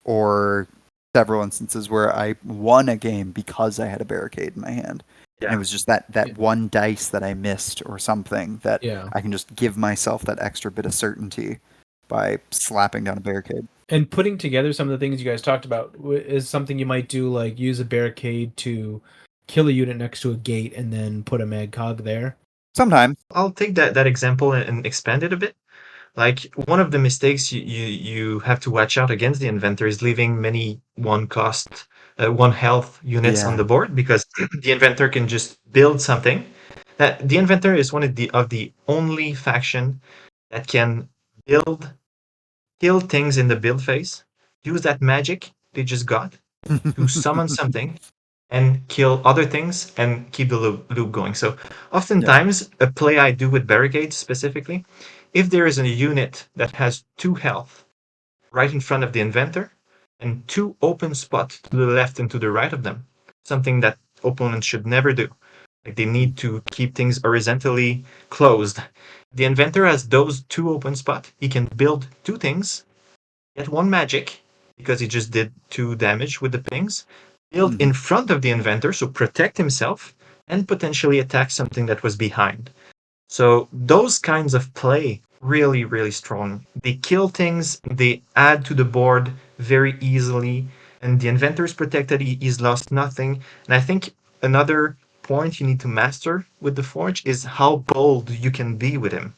or several instances where I won a game because I had a barricade in my hand. Yeah. And it was just that one dice that I missed or something that I can just give myself that extra bit of certainty by slapping down a barricade. And putting together some of the things you guys talked about is something you might do, like use a barricade to kill a unit next to a gate and then put a Magcog there. Sometimes. I'll take that example and expand it a bit. Like one of the mistakes you have to watch out against the inventor is leaving many one health units on the board, because the inventor can just build something. That the inventor is one of the only faction that can kill things in the build phase, use that magic they just got to summon something and kill other things and keep the loop going. So oftentimes a play I do with barricades specifically, if there is a unit that has 2 health right in front of the inventor and 2 open spots to the left and to the right of them, something that opponents should never do. Like they need to keep things horizontally closed. The inventor has those 2 open spots. He can build 2 things, get 1 magic, because he just did 2 damage with the pings. Build in front of the inventor, so protect himself, and potentially attack something that was behind. So those kinds of play really, really strong. They kill things, they add to the board very easily, and the inventor is protected, he's lost nothing. And I think another point you need to master with the Forge is how bold you can be with him.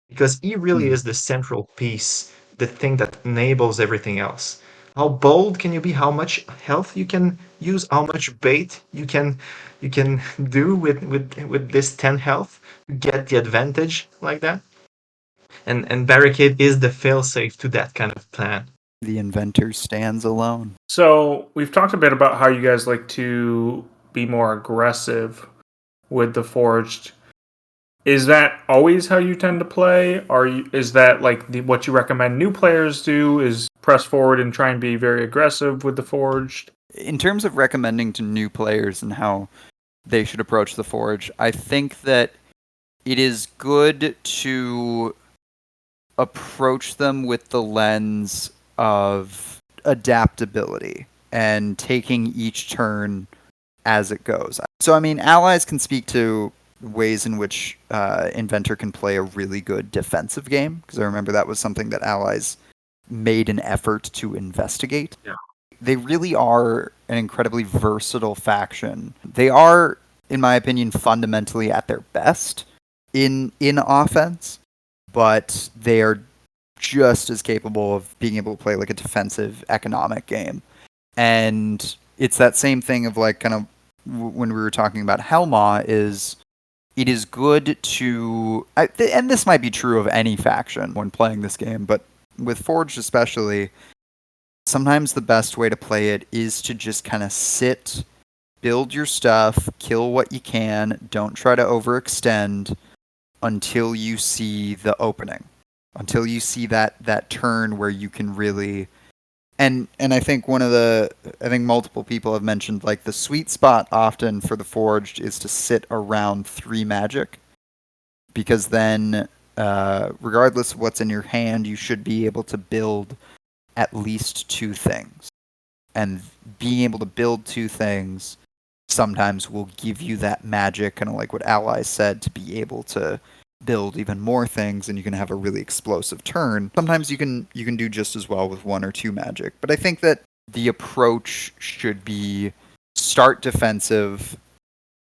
Because he really is the central piece, the thing that enables everything else. How bold can you be? How much health you can use? How much bait you can do with this 10 health to get the advantage like that? And barricade is the failsafe to that kind of plan. The inventor stands alone. So we've talked a bit about how you guys like to be more aggressive with the Forged. Is that always how you tend to play? Is that like what you recommend new players do? Is press forward and try and be very aggressive with the Forged? In terms of recommending to new players and how they should approach the Forge, I think that it is good to approach them with the lens of adaptability and taking each turn as it goes. So, I mean, allies can speak to ways in which Inventor can play a really good defensive game, because I remember that was something that allies made an effort to investigate. Yeah. They really are an incredibly versatile faction. They are, in my opinion, fundamentally at their best in offense, but they are just as capable of being able to play like a defensive economic game. And it's that same thing of like kind of when we were talking about Helma, is it is good to, and this might be true of any faction when playing this game, but with Forged especially, sometimes the best way to play it is to just kind of sit, build your stuff, kill what you can, don't try to overextend until you see the opening, until you see that turn where you can really. And I think I think multiple people have mentioned like the sweet spot often for the Forged is to sit around 3 magic, because then regardless of what's in your hand, you should be able to build at least 2 things. And being able to build 2 things sometimes will give you that magic, kind of like what Allies said, to be able to build even more things, and you can have a really explosive turn. Sometimes you can do just as well with 1 or 2 magic, but I think that the approach should be start defensive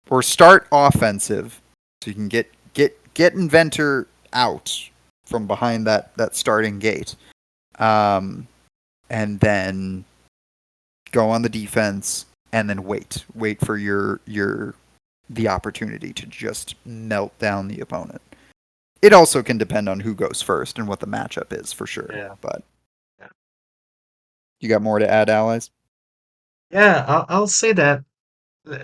or start offensive, so you can get Inventor out from behind that starting gate, and then go on the defense, and then wait for the opportunity to just melt down the opponent. It also can depend on who goes first and what the matchup is, for sure. Yeah. But Yeah. You got more to add, Allies? Yeah, I'll say that.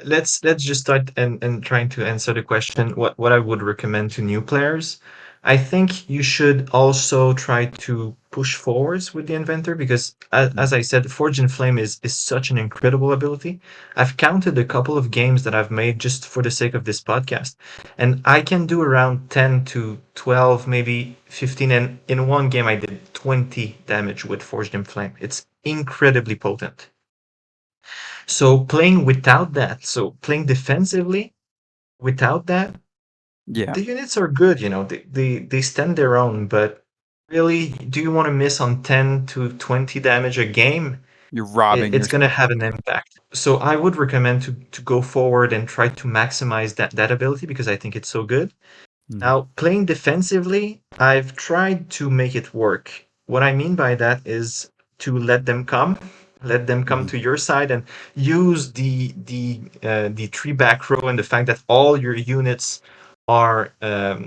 Let's just start and trying to answer the question what I would recommend to new players. I think you should also try to push forwards with the inventor, because as I said, Forge and Flame is such an incredible ability. I've counted a couple of games that I've made just for the sake of this podcast, and I can do around 10 to 12, maybe 15, and in one game I did 20 damage with Forged in Flame. It's incredibly potent. So playing without that, so playing defensively without that, Yeah, the units are good, they stand their own, but really, do you want to miss on 10 to 20 damage a game? you're robbing It's going to yourself. have an impact. So I would recommend to go forward and try to maximize that ability, because I think it's so good. Now, playing defensively, I've tried to make it work. What I mean by that is to let them come to your side, and use the 3 back row and the fact that all your units are a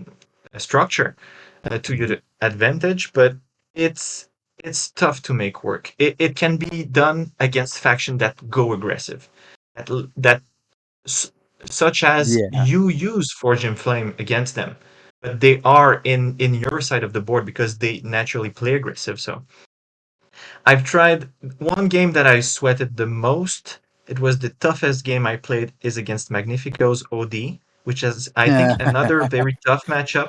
structure to your advantage. But it's tough to make work. It can be done against factions that go aggressive, that such as Yeah, you use Forge and Flame against them, but they are in your side of the board because they naturally play aggressive. So I've tried one game that I sweated the most. It was the toughest game I played is against Magnifico's OD. which is, I think, another very tough matchup.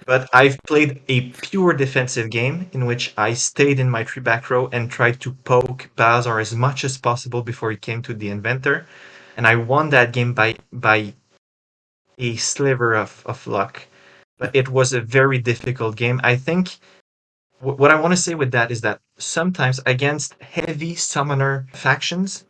But I've played a pure defensive game in which I stayed in my tree back row and tried to poke Balazar as much as possible before he came to the Inventor. And I won that game by a sliver of luck. But it was a very difficult game. I think what I want to say with that is that sometimes against heavy summoner factions,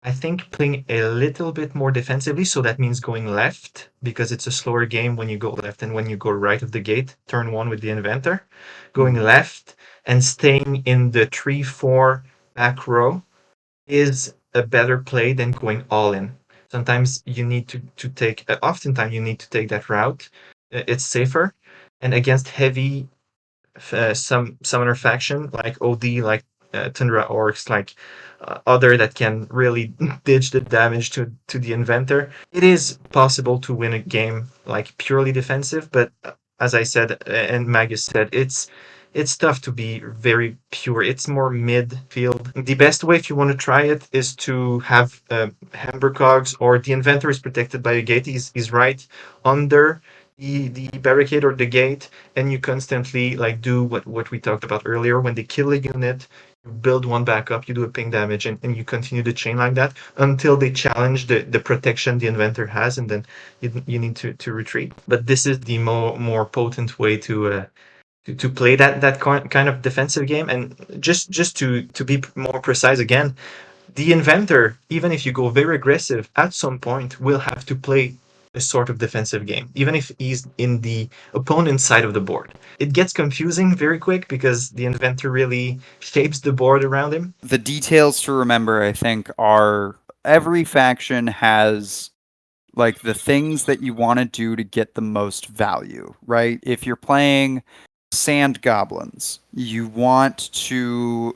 I think playing a little bit more defensively, so that means going left, because it's a slower game when you go left and when you go right of the gate, turn one with the Inventor. Going left and staying in the 3-4 back row is a better play than going all in. Sometimes you need to take, oftentimes you need to take that route. It's safer. And against heavy some summoner faction like OD, like Tundra Orcs, like other that can really ditch the damage to the Inventor. It is possible to win a game like purely defensive, but as I said, and Magus said, it's tough to be very pure. It's more midfield. The best way, if you want to try it, is to have Hamber Cogs, or the Inventor is protected by a gate. He's right under the barricade or the gate, and you constantly like do what we talked about earlier. When they kill a unit, you build one back up, you do a ping damage, and you continue the chain like that until they challenge the protection the Inventor has, and then you need to retreat. But this is the more potent way to play that kind of defensive game. And just to be more precise again, the Inventor, even if you go very aggressive, at some point will have to play a sort of defensive game, even if he's in the opponent's side of the board. It gets confusing very quick because the Inventor really shapes the board around him. The details to remember, I think, are every faction has like the things that you want to do to get the most value, right? If you're playing Sand Goblins, you want to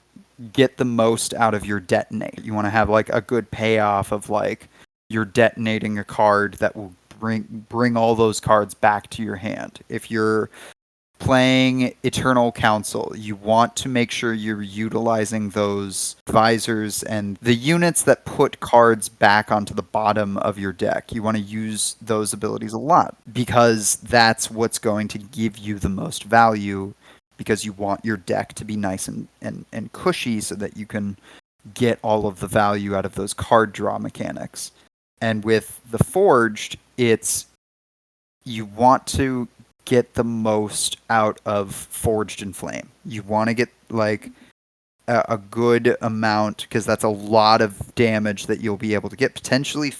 get the most out of your detonate. You want to have like a good payoff of like you're detonating a card that will bring all those cards back to your hand. If you're playing Eternal Council, you want to make sure you're utilizing those visors and the units that put cards back onto the bottom of your deck. You want to use those abilities a lot because that's what's going to give you the most value, because you want your deck to be nice and cushy so that you can get all of the value out of those card draw mechanics. And with the Forged, it's you want to get the most out of Forged in Flame. You want to get like a good amount, because that's a lot of damage that you'll be able to get. Potentially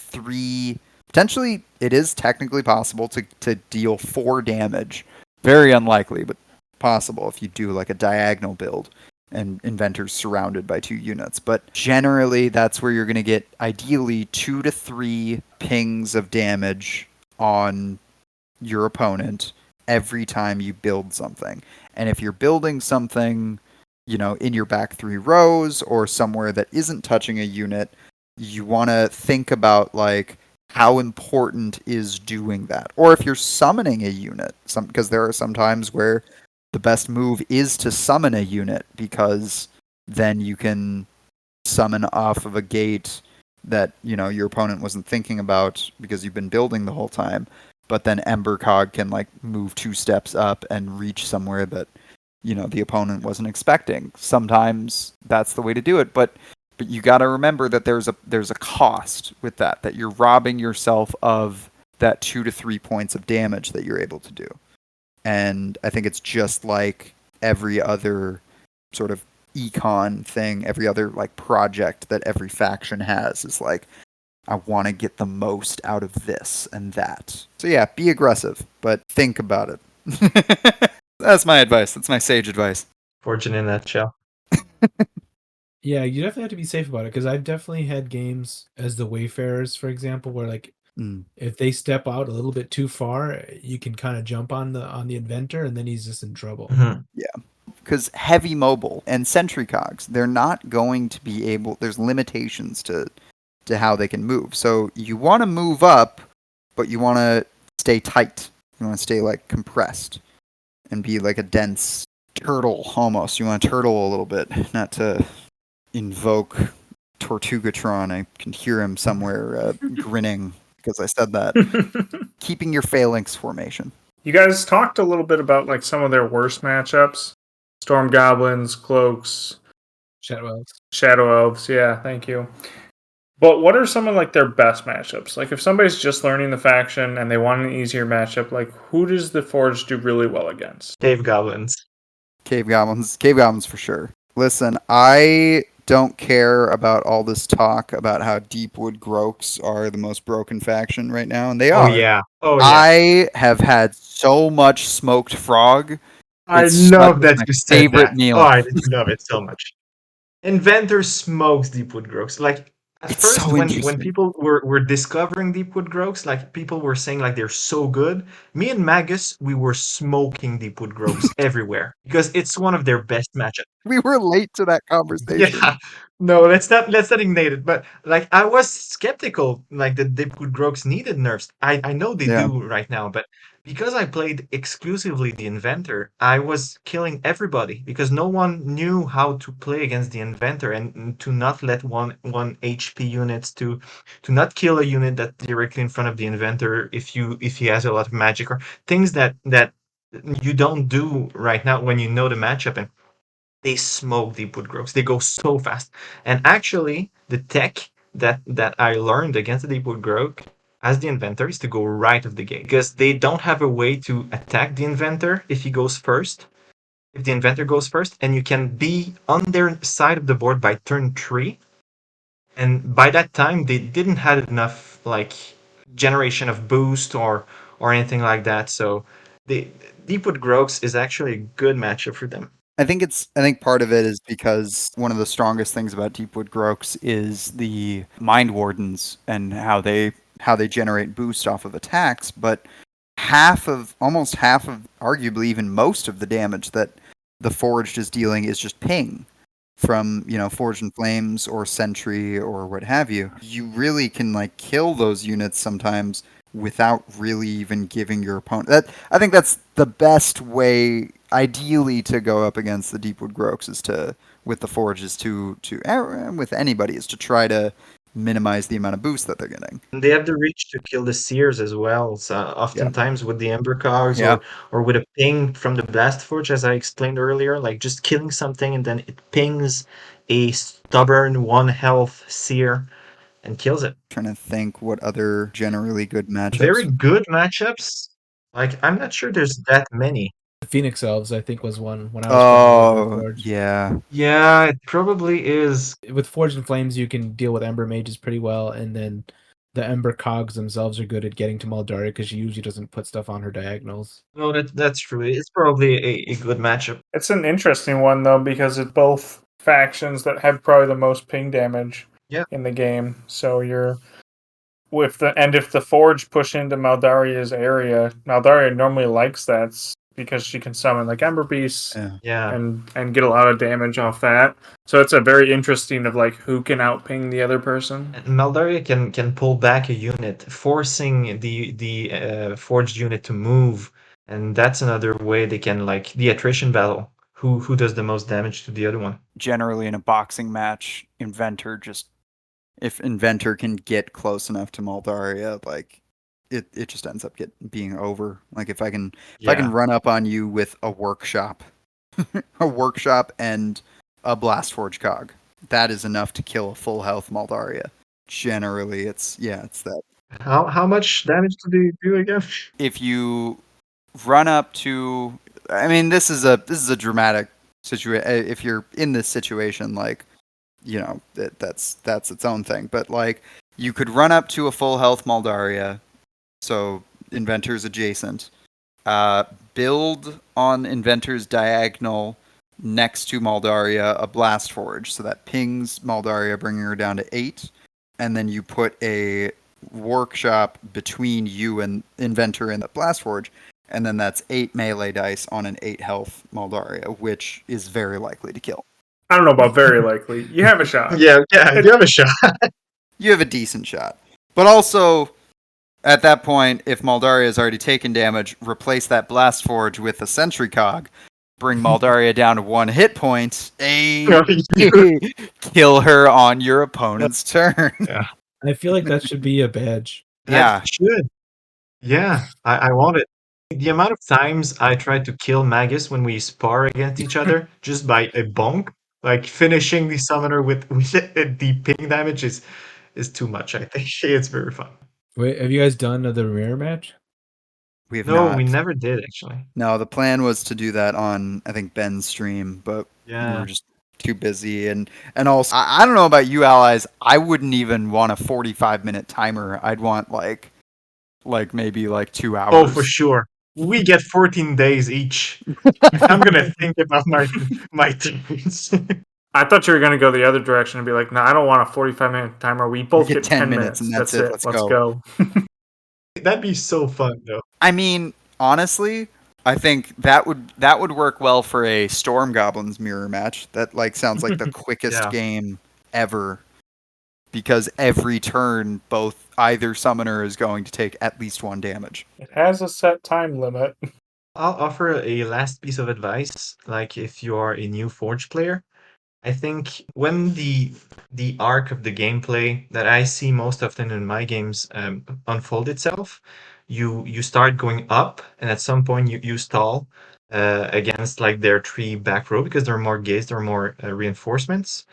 it is technically possible to deal 4 damage. Very unlikely, but possible if you do like a diagonal build and Inventor's surrounded by 2 units. But generally, that's where you're going to get ideally 2 to 3 pings of damage on your opponent every time you build something. And if you're building something, in your back 3 rows or somewhere that isn't touching a unit, you want to think about like how important is doing that. Or if you're summoning a unit, because there are some times where the best move is to summon a unit, because then you can summon off of a gate that, your opponent wasn't thinking about because you've been building the whole time. But then Ember Cog can like move 2 steps up and reach somewhere that, the opponent wasn't expecting. Sometimes that's the way to do it, but you got to remember that there's a cost with that you're robbing yourself of that 2 to 3 points of damage that you're able to do. And I think it's just like every other sort of econ thing, every other like project that every faction has, is like, I want to get the most out of this and that. So yeah, be aggressive, but think about it. That's my advice. That's my sage advice. Fortune in a nutshell. Yeah, you definitely have to be safe about it, because I've definitely had games as the Wayfarers, for example, where like if they step out a little bit too far, you can kind of jump on the Inventor, and then he's just in trouble. Mm-hmm. Yeah. Because heavy mobile and sentry cogs, they're not going to be able. There's limitations to how they can move. So you want to move up, but you want to stay tight. You want to stay like compressed and be like a dense turtle almost. You want to turtle a little bit, not to invoke Tortugatron. I can hear him somewhere grinning because I said that. Keeping your phalanx formation. You guys talked a little bit about like some of their worst matchups. Storm Goblins, Cloaks, Shadow Elves. Yeah, thank you. But what are some of like their best matchups? Like if somebody's just learning the faction and they want an easier matchup, like who does the Forge do really well against? Cave Goblins. Cave Goblins for sure. Listen, I don't care about all this talk about how Deepwood Groaks are the most broken faction right now, and they Oh are. yeah. Oh yeah. I have had so much smoked frog. I It's love such that my you said favorite that. meal. Oh, I love it so much. Inventor smokes Deepwood Groaks. Like at It's first, so when interesting. people were discovering Deepwood Groaks, like people were saying like they're so good. Me and Magus, we were smoking Deepwood Groaks everywhere because it's one of their best matchups. We were late to that conversation. Yeah, no, let's not ignite it. But like, I was skeptical, like that Deepwood Groaks needed nerfs. I know they Yeah. do right now, but because I played exclusively the Inventor, I was killing everybody because no one knew how to play against the Inventor and to not let one HP units to not kill a unit that's directly in front of the Inventor if he has a lot of magic or things that you don't do right now when you know the matchup. And they smoke Deepwood Groves. They go so fast. And actually, the tech that I learned against the Deepwood Grove as the Inventor is to go right of the gate because they don't have a way to attack the Inventor if he goes first. If the Inventor goes first, and you can be on their side of the board by turn 3. And by that time, they didn't have enough like generation of boost or anything like that. So the Deepwood Groves is actually a good matchup for them. I think part of it is because one of the strongest things about Deepwood Groaks is the Mind Wardens and how they generate boost off of attacks, but almost half of arguably even most of the damage that the Forged is dealing is just ping from, Forged in Flames or Sentry or what have you. You really can like kill those units sometimes without really even giving your opponent I think that's the best way ideally to go up against the Deepwood Groaks is with the Forge is to with anybody is to try to minimize the amount of boost that they're getting. And they have the reach to kill the Seers as well. So oftentimes with the Ember Cogs Yeah. or with a ping from the Blast Forge, as I explained earlier, like just killing something and then it pings a stubborn 1 health Seer and kills it. Trying to think what other generally good matchups. Very good matchups. Like I'm not sure there's that many. Phoenix Elves, I think, was one when I was playing with Forge. Yeah. Yeah, it probably is. With Forge and Flames, you can deal with Ember Mages pretty well, and then the Ember Cogs themselves are good at getting to Maldaria because she usually doesn't put stuff on her diagonals. No, that's true. It's probably a good matchup. It's an interesting one though because it's both factions that have probably the most ping damage in the game. So you're if the Forge push into Maldaria's area, Maldaria normally likes that because she can summon like Ember Beasts and get a lot of damage off that. So it's a very interesting of like who can outping the other person. And Maldaria can pull back a unit, forcing the forged unit to move, and that's another way they can like the attrition battle. Who does the most damage to the other one? Generally in a boxing match, if Inventor can get close enough to Maldaria, like it just ends up being over. Like if I can run up on you with a workshop, and a Blast Forge Cog, that is enough to kill a full health Maldaria. Generally, it's that. How much damage do they do again? If you run up to, I mean, this is a dramatic situation. If you're in this situation, like, that's its own thing. But like, you could run up to a full health Maldaria, so Inventor's adjacent. Build on Inventor's diagonal next to Maldaria a Blast Forge, so that pings Maldaria, bringing her down to 8, and then you put a workshop between you and Inventor and the Blast Forge, and then that's 8 melee dice on an 8 health Maldaria, which is very likely to kill. I don't know about very likely. You have a shot. Yeah, you have a shot. You have a decent shot. But also, at that point, if Maldaria has already taken damage, replace that Blast Forge with a Sentry Cog, bring Maldaria down to 1 hit point, kill her on your opponent's turn. Yeah. I feel like that should be a badge. Yeah. That should. Yeah, I want it. The amount of times I tried to kill Magus when we spar against each other just by a bonk, like finishing the summoner with the ping damage is too much. I think it's very fun. Wait, have you guys done the mirror match? We have No, not. we never did actually. No, the plan was to do that on, I think, Ben's stream, but we Yeah. were just too busy. And also, I don't know about you, Allies. I wouldn't even want a 45-minute timer. I'd want maybe like 2 hours. Oh, for sure. We get 14 days each. I'm gonna think about my turns. I thought you were going to go the other direction and be like, no, I don't want a 45-minute timer. We both get get 10 10 minutes and that's it. Let's go. That'd be so fun though. I mean, honestly, I think that would work well for a Storm Goblins mirror match. That sounds like the quickest Yeah. game ever, because every turn either summoner is going to take at least 1 damage. It has a set time limit. I'll offer a last piece of advice. Like if you are a new Forge player, I think when the arc of the gameplay that I see most often in my games unfold itself, you start going up, and at some point you stall against like their 3 back row because there are more gates, there are more reinforcements.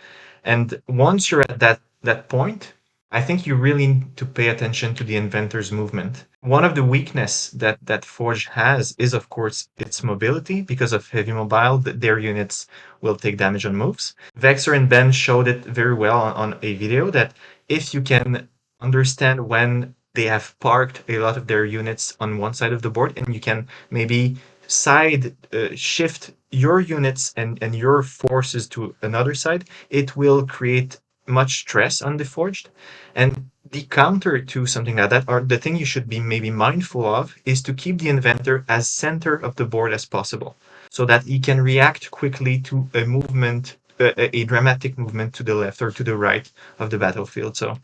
And once you're at that point, I think you really need to pay attention to the inventor's movement. One of the weakness that Forge has is, of course, its mobility. Because of heavy mobile, their units will take damage on moves. Vexer and Ben showed it very well on a video that if you can understand when they have parked a lot of their units on one side of the board, and you can maybe shift your units and your forces to another side, it will create much stress on the Forged. And the counter to something like that, or the thing you should be maybe mindful of, is to keep the inventor as center of the board as possible, so that he can react quickly to a movement, a dramatic movement to the left or to the right of the battlefield. So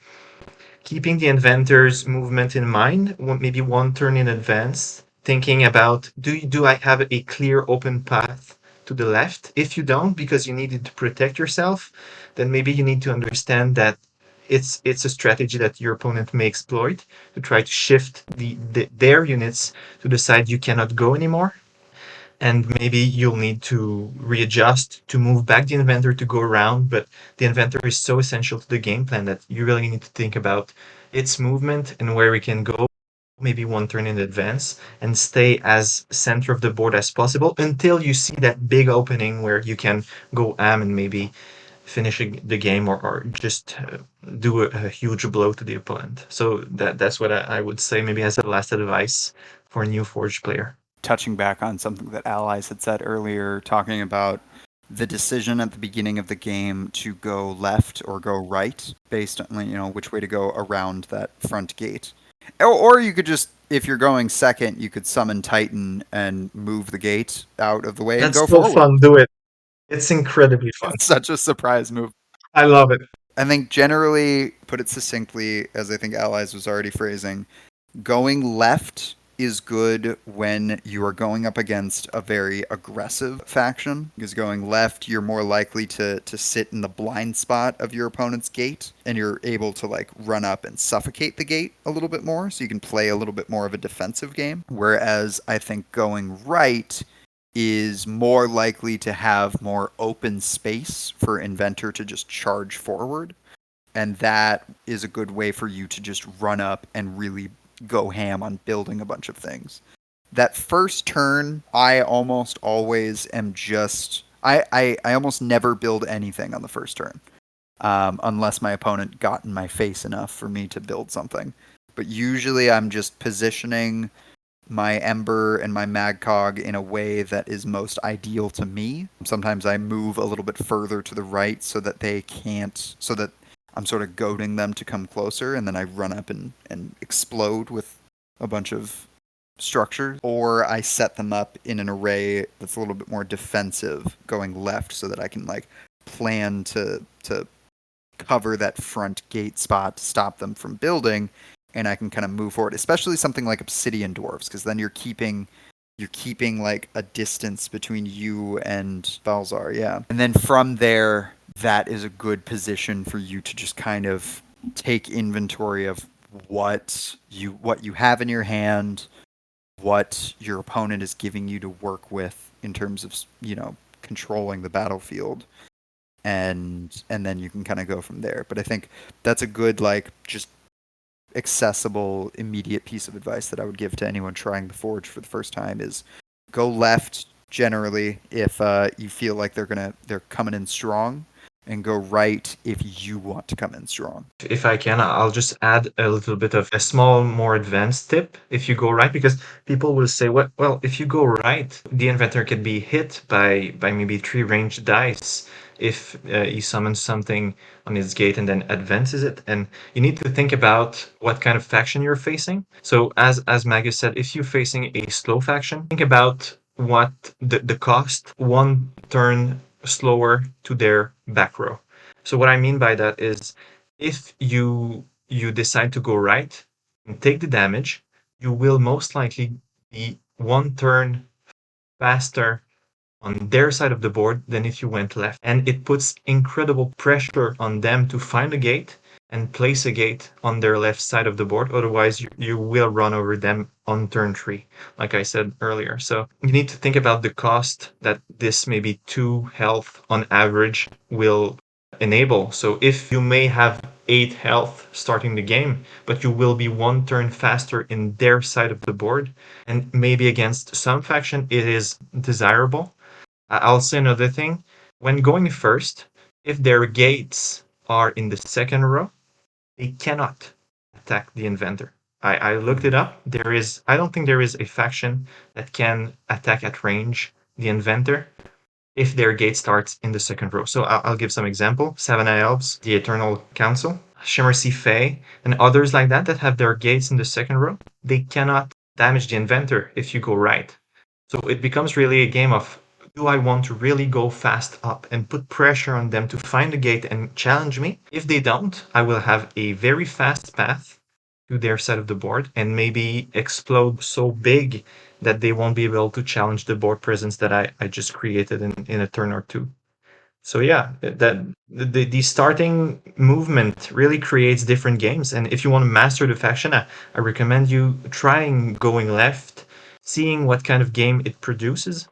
keeping the inventor's movement in mind, maybe 1 turn in advance, thinking about, do I have a clear open path to the left? If you don't, because you needed to protect yourself, then maybe you need to understand that it's a strategy that your opponent may exploit to try to shift their units to the side you cannot go anymore. And maybe you'll need to readjust to move back the inventor to go around, but the inventor is so essential to the game plan that you really need to think about its movement and where we can go, maybe 1 turn in advance, and stay as center of the board as possible until you see that big opening where you can go am and maybe finish the game or just do a huge blow to the opponent. So that's what I would say maybe as a last advice for a new Forge player. Touching back on something that Allies had said earlier, talking about the decision at the beginning of the game to go left or go right based on which way to go around that front gate. Or you could just, if you're going second, you could summon Titan and move the gate out of the way and go so forward. fun. Do it. It's incredibly fun. It's such a surprise move. I love it. I think generally, put it succinctly, as I think Allies was already phrasing, going left is good when you are going up against a very aggressive faction, because going left, you're more likely to sit in the blind spot of your opponent's gate, and you're able to run up and suffocate the gate a little bit more, so you can play a little bit more of a defensive game. Whereas I think going right is more likely to have more open space for Inventor to just charge forward, and that is a good way for you to just run up and really go ham on building a bunch of things. That first turn, I almost always am just... I almost never build anything on the first turn, unless my opponent got in my face enough for me to build something. But usually I'm just positioning my Ember and my Magcog in a way that is most ideal to me. Sometimes I move a little bit further to the right so that they can't... so that I'm sort of goading them to come closer, and then I run up and explode with a bunch of structures. Or I set them up in an array that's a little bit more defensive, going left, so that I can plan to cover that front gate spot to stop them from building, and I can kind of move forward. Especially something like Obsidian Dwarves, because then you're keeping a distance between you and Balzar, yeah. And then from there, that is a good position for you to just kind of take inventory of what you have in your hand, what your opponent is giving you to work with in terms of, controlling the battlefield, and then you can kind of go from there. But I think that's a good, just accessible, immediate piece of advice that I would give to anyone trying the Forge for the first time is go left generally if you feel like they're coming in strong, and go right if you want to come in strong. If I can, I'll just add a little bit of a small, more advanced tip. If you go right, because people will say, well, if you go right, the inventor can be hit by maybe 3 ranged dice if he summons something on his gate and then advances it. And you need to think about what kind of faction you're facing. So as Magus said, if you're facing a slow faction, think about what the cost 1 turn slower to their back row. So what I mean by that is if you decide to go right and take the damage, you will most likely be 1 turn faster on their side of the board than if you went left. And it puts incredible pressure on them to find a gate and place a gate on their left side of the board. Otherwise, you will run over them on turn 3, like I said earlier. So you need to think about the cost that this maybe 2 health on average will enable. So if you may have 8 health starting the game, but you will be 1 turn faster in their side of the board, and maybe against some faction it is desirable. I'll say another thing. When going first, if their gates are in the second row, they cannot attack the inventor. I looked it up. I don't think there is a faction that can attack at range the inventor if their gate starts in the second row. So I'll give some example. Savannah Elves, the Eternal Council, Shimmersea Fae, and others like that have their gates in the second row. They cannot damage the inventor if you go right. So it becomes really a game of, do I want to really go fast up and put pressure on them to find a gate and challenge me? If they don't, I will have a very fast path to their side of the board and maybe explode so big that they won't be able to challenge the board presence that I just created in a turn or 2. So yeah, the starting movement really creates different games. And if you want to master the faction, I recommend you trying going left, seeing what kind of game it produces,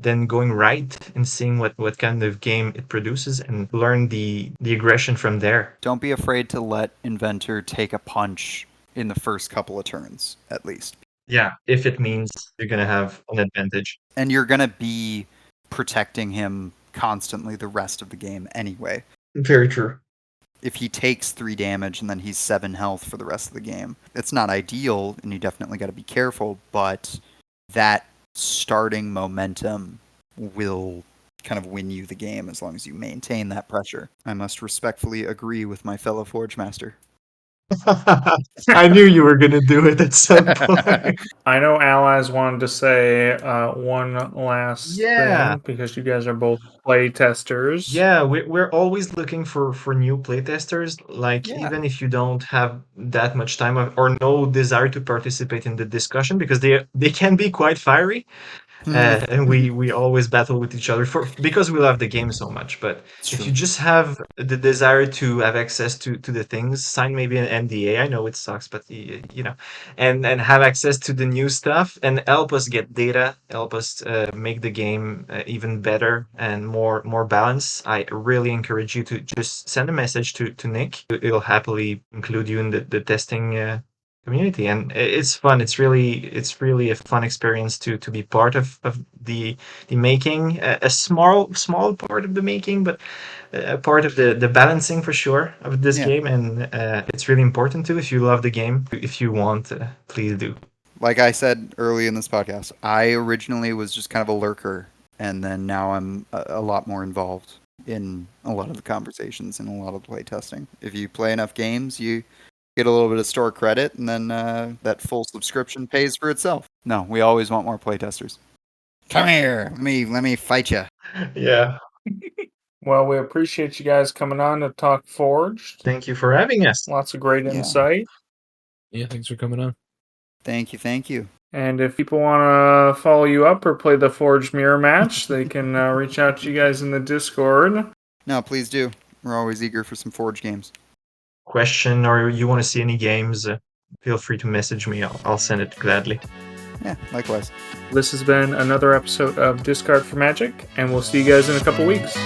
then going right and seeing what kind of game it produces and learn the aggression from there. Don't be afraid to let Inventor take a punch in the first couple of turns, at least. Yeah, if it means you're going to have an advantage. And you're going to be protecting him constantly the rest of the game anyway. Very true. If he takes 3 damage and then he's 7 health for the rest of the game, it's not ideal, and you definitely got to be careful, but that starting momentum will kind of win you the game as long as you maintain that pressure. I must respectfully agree with my fellow Forgemaster. I knew you were going to do it at some point. I know Allies wanted to say one last Yeah. thing because you guys are both play testers. Yeah, we're always looking for new playtesters. Like, Yeah. even if you don't have that much time or no desire to participate in the discussion, because they can be quite fiery. And we always battle with each other because we love the game so much. But if you just have the desire to have access to the things, sign maybe an NDA. I know it sucks, but and have access to the new stuff and help us get data, help us make the game even better and more balanced. I really encourage you to just send a message to Nick. He'll happily include you in the testing community, and it's fun. It's really a fun experience to be part of the making, a small part of the making, but a part of the balancing for sure of this game. And it's really important too. If you love the game, if you want, please do. Like I said early in this podcast, I originally was just kind of a lurker, and then now I'm a lot more involved in a lot of the conversations and a lot of the play testing. If you play enough games, you get a little bit of store credit, and then that full subscription pays for itself. No, we always want more playtesters. Come here, let me fight you. Yeah. Well, we appreciate you guys coming on to talk Forged. Thank you for having us. Lots of great insight. Yeah, thanks for coming on. Thank you. And if people want to follow you up or play the Forged Mirror Match, they can reach out to you guys in the Discord. No, please do. We're always eager for some Forge games. question or you want to see any games, feel free to message me. I'll send it gladly. Yeah, likewise. This has been another episode of Discard for Magic, and we'll see you guys in a couple weeks.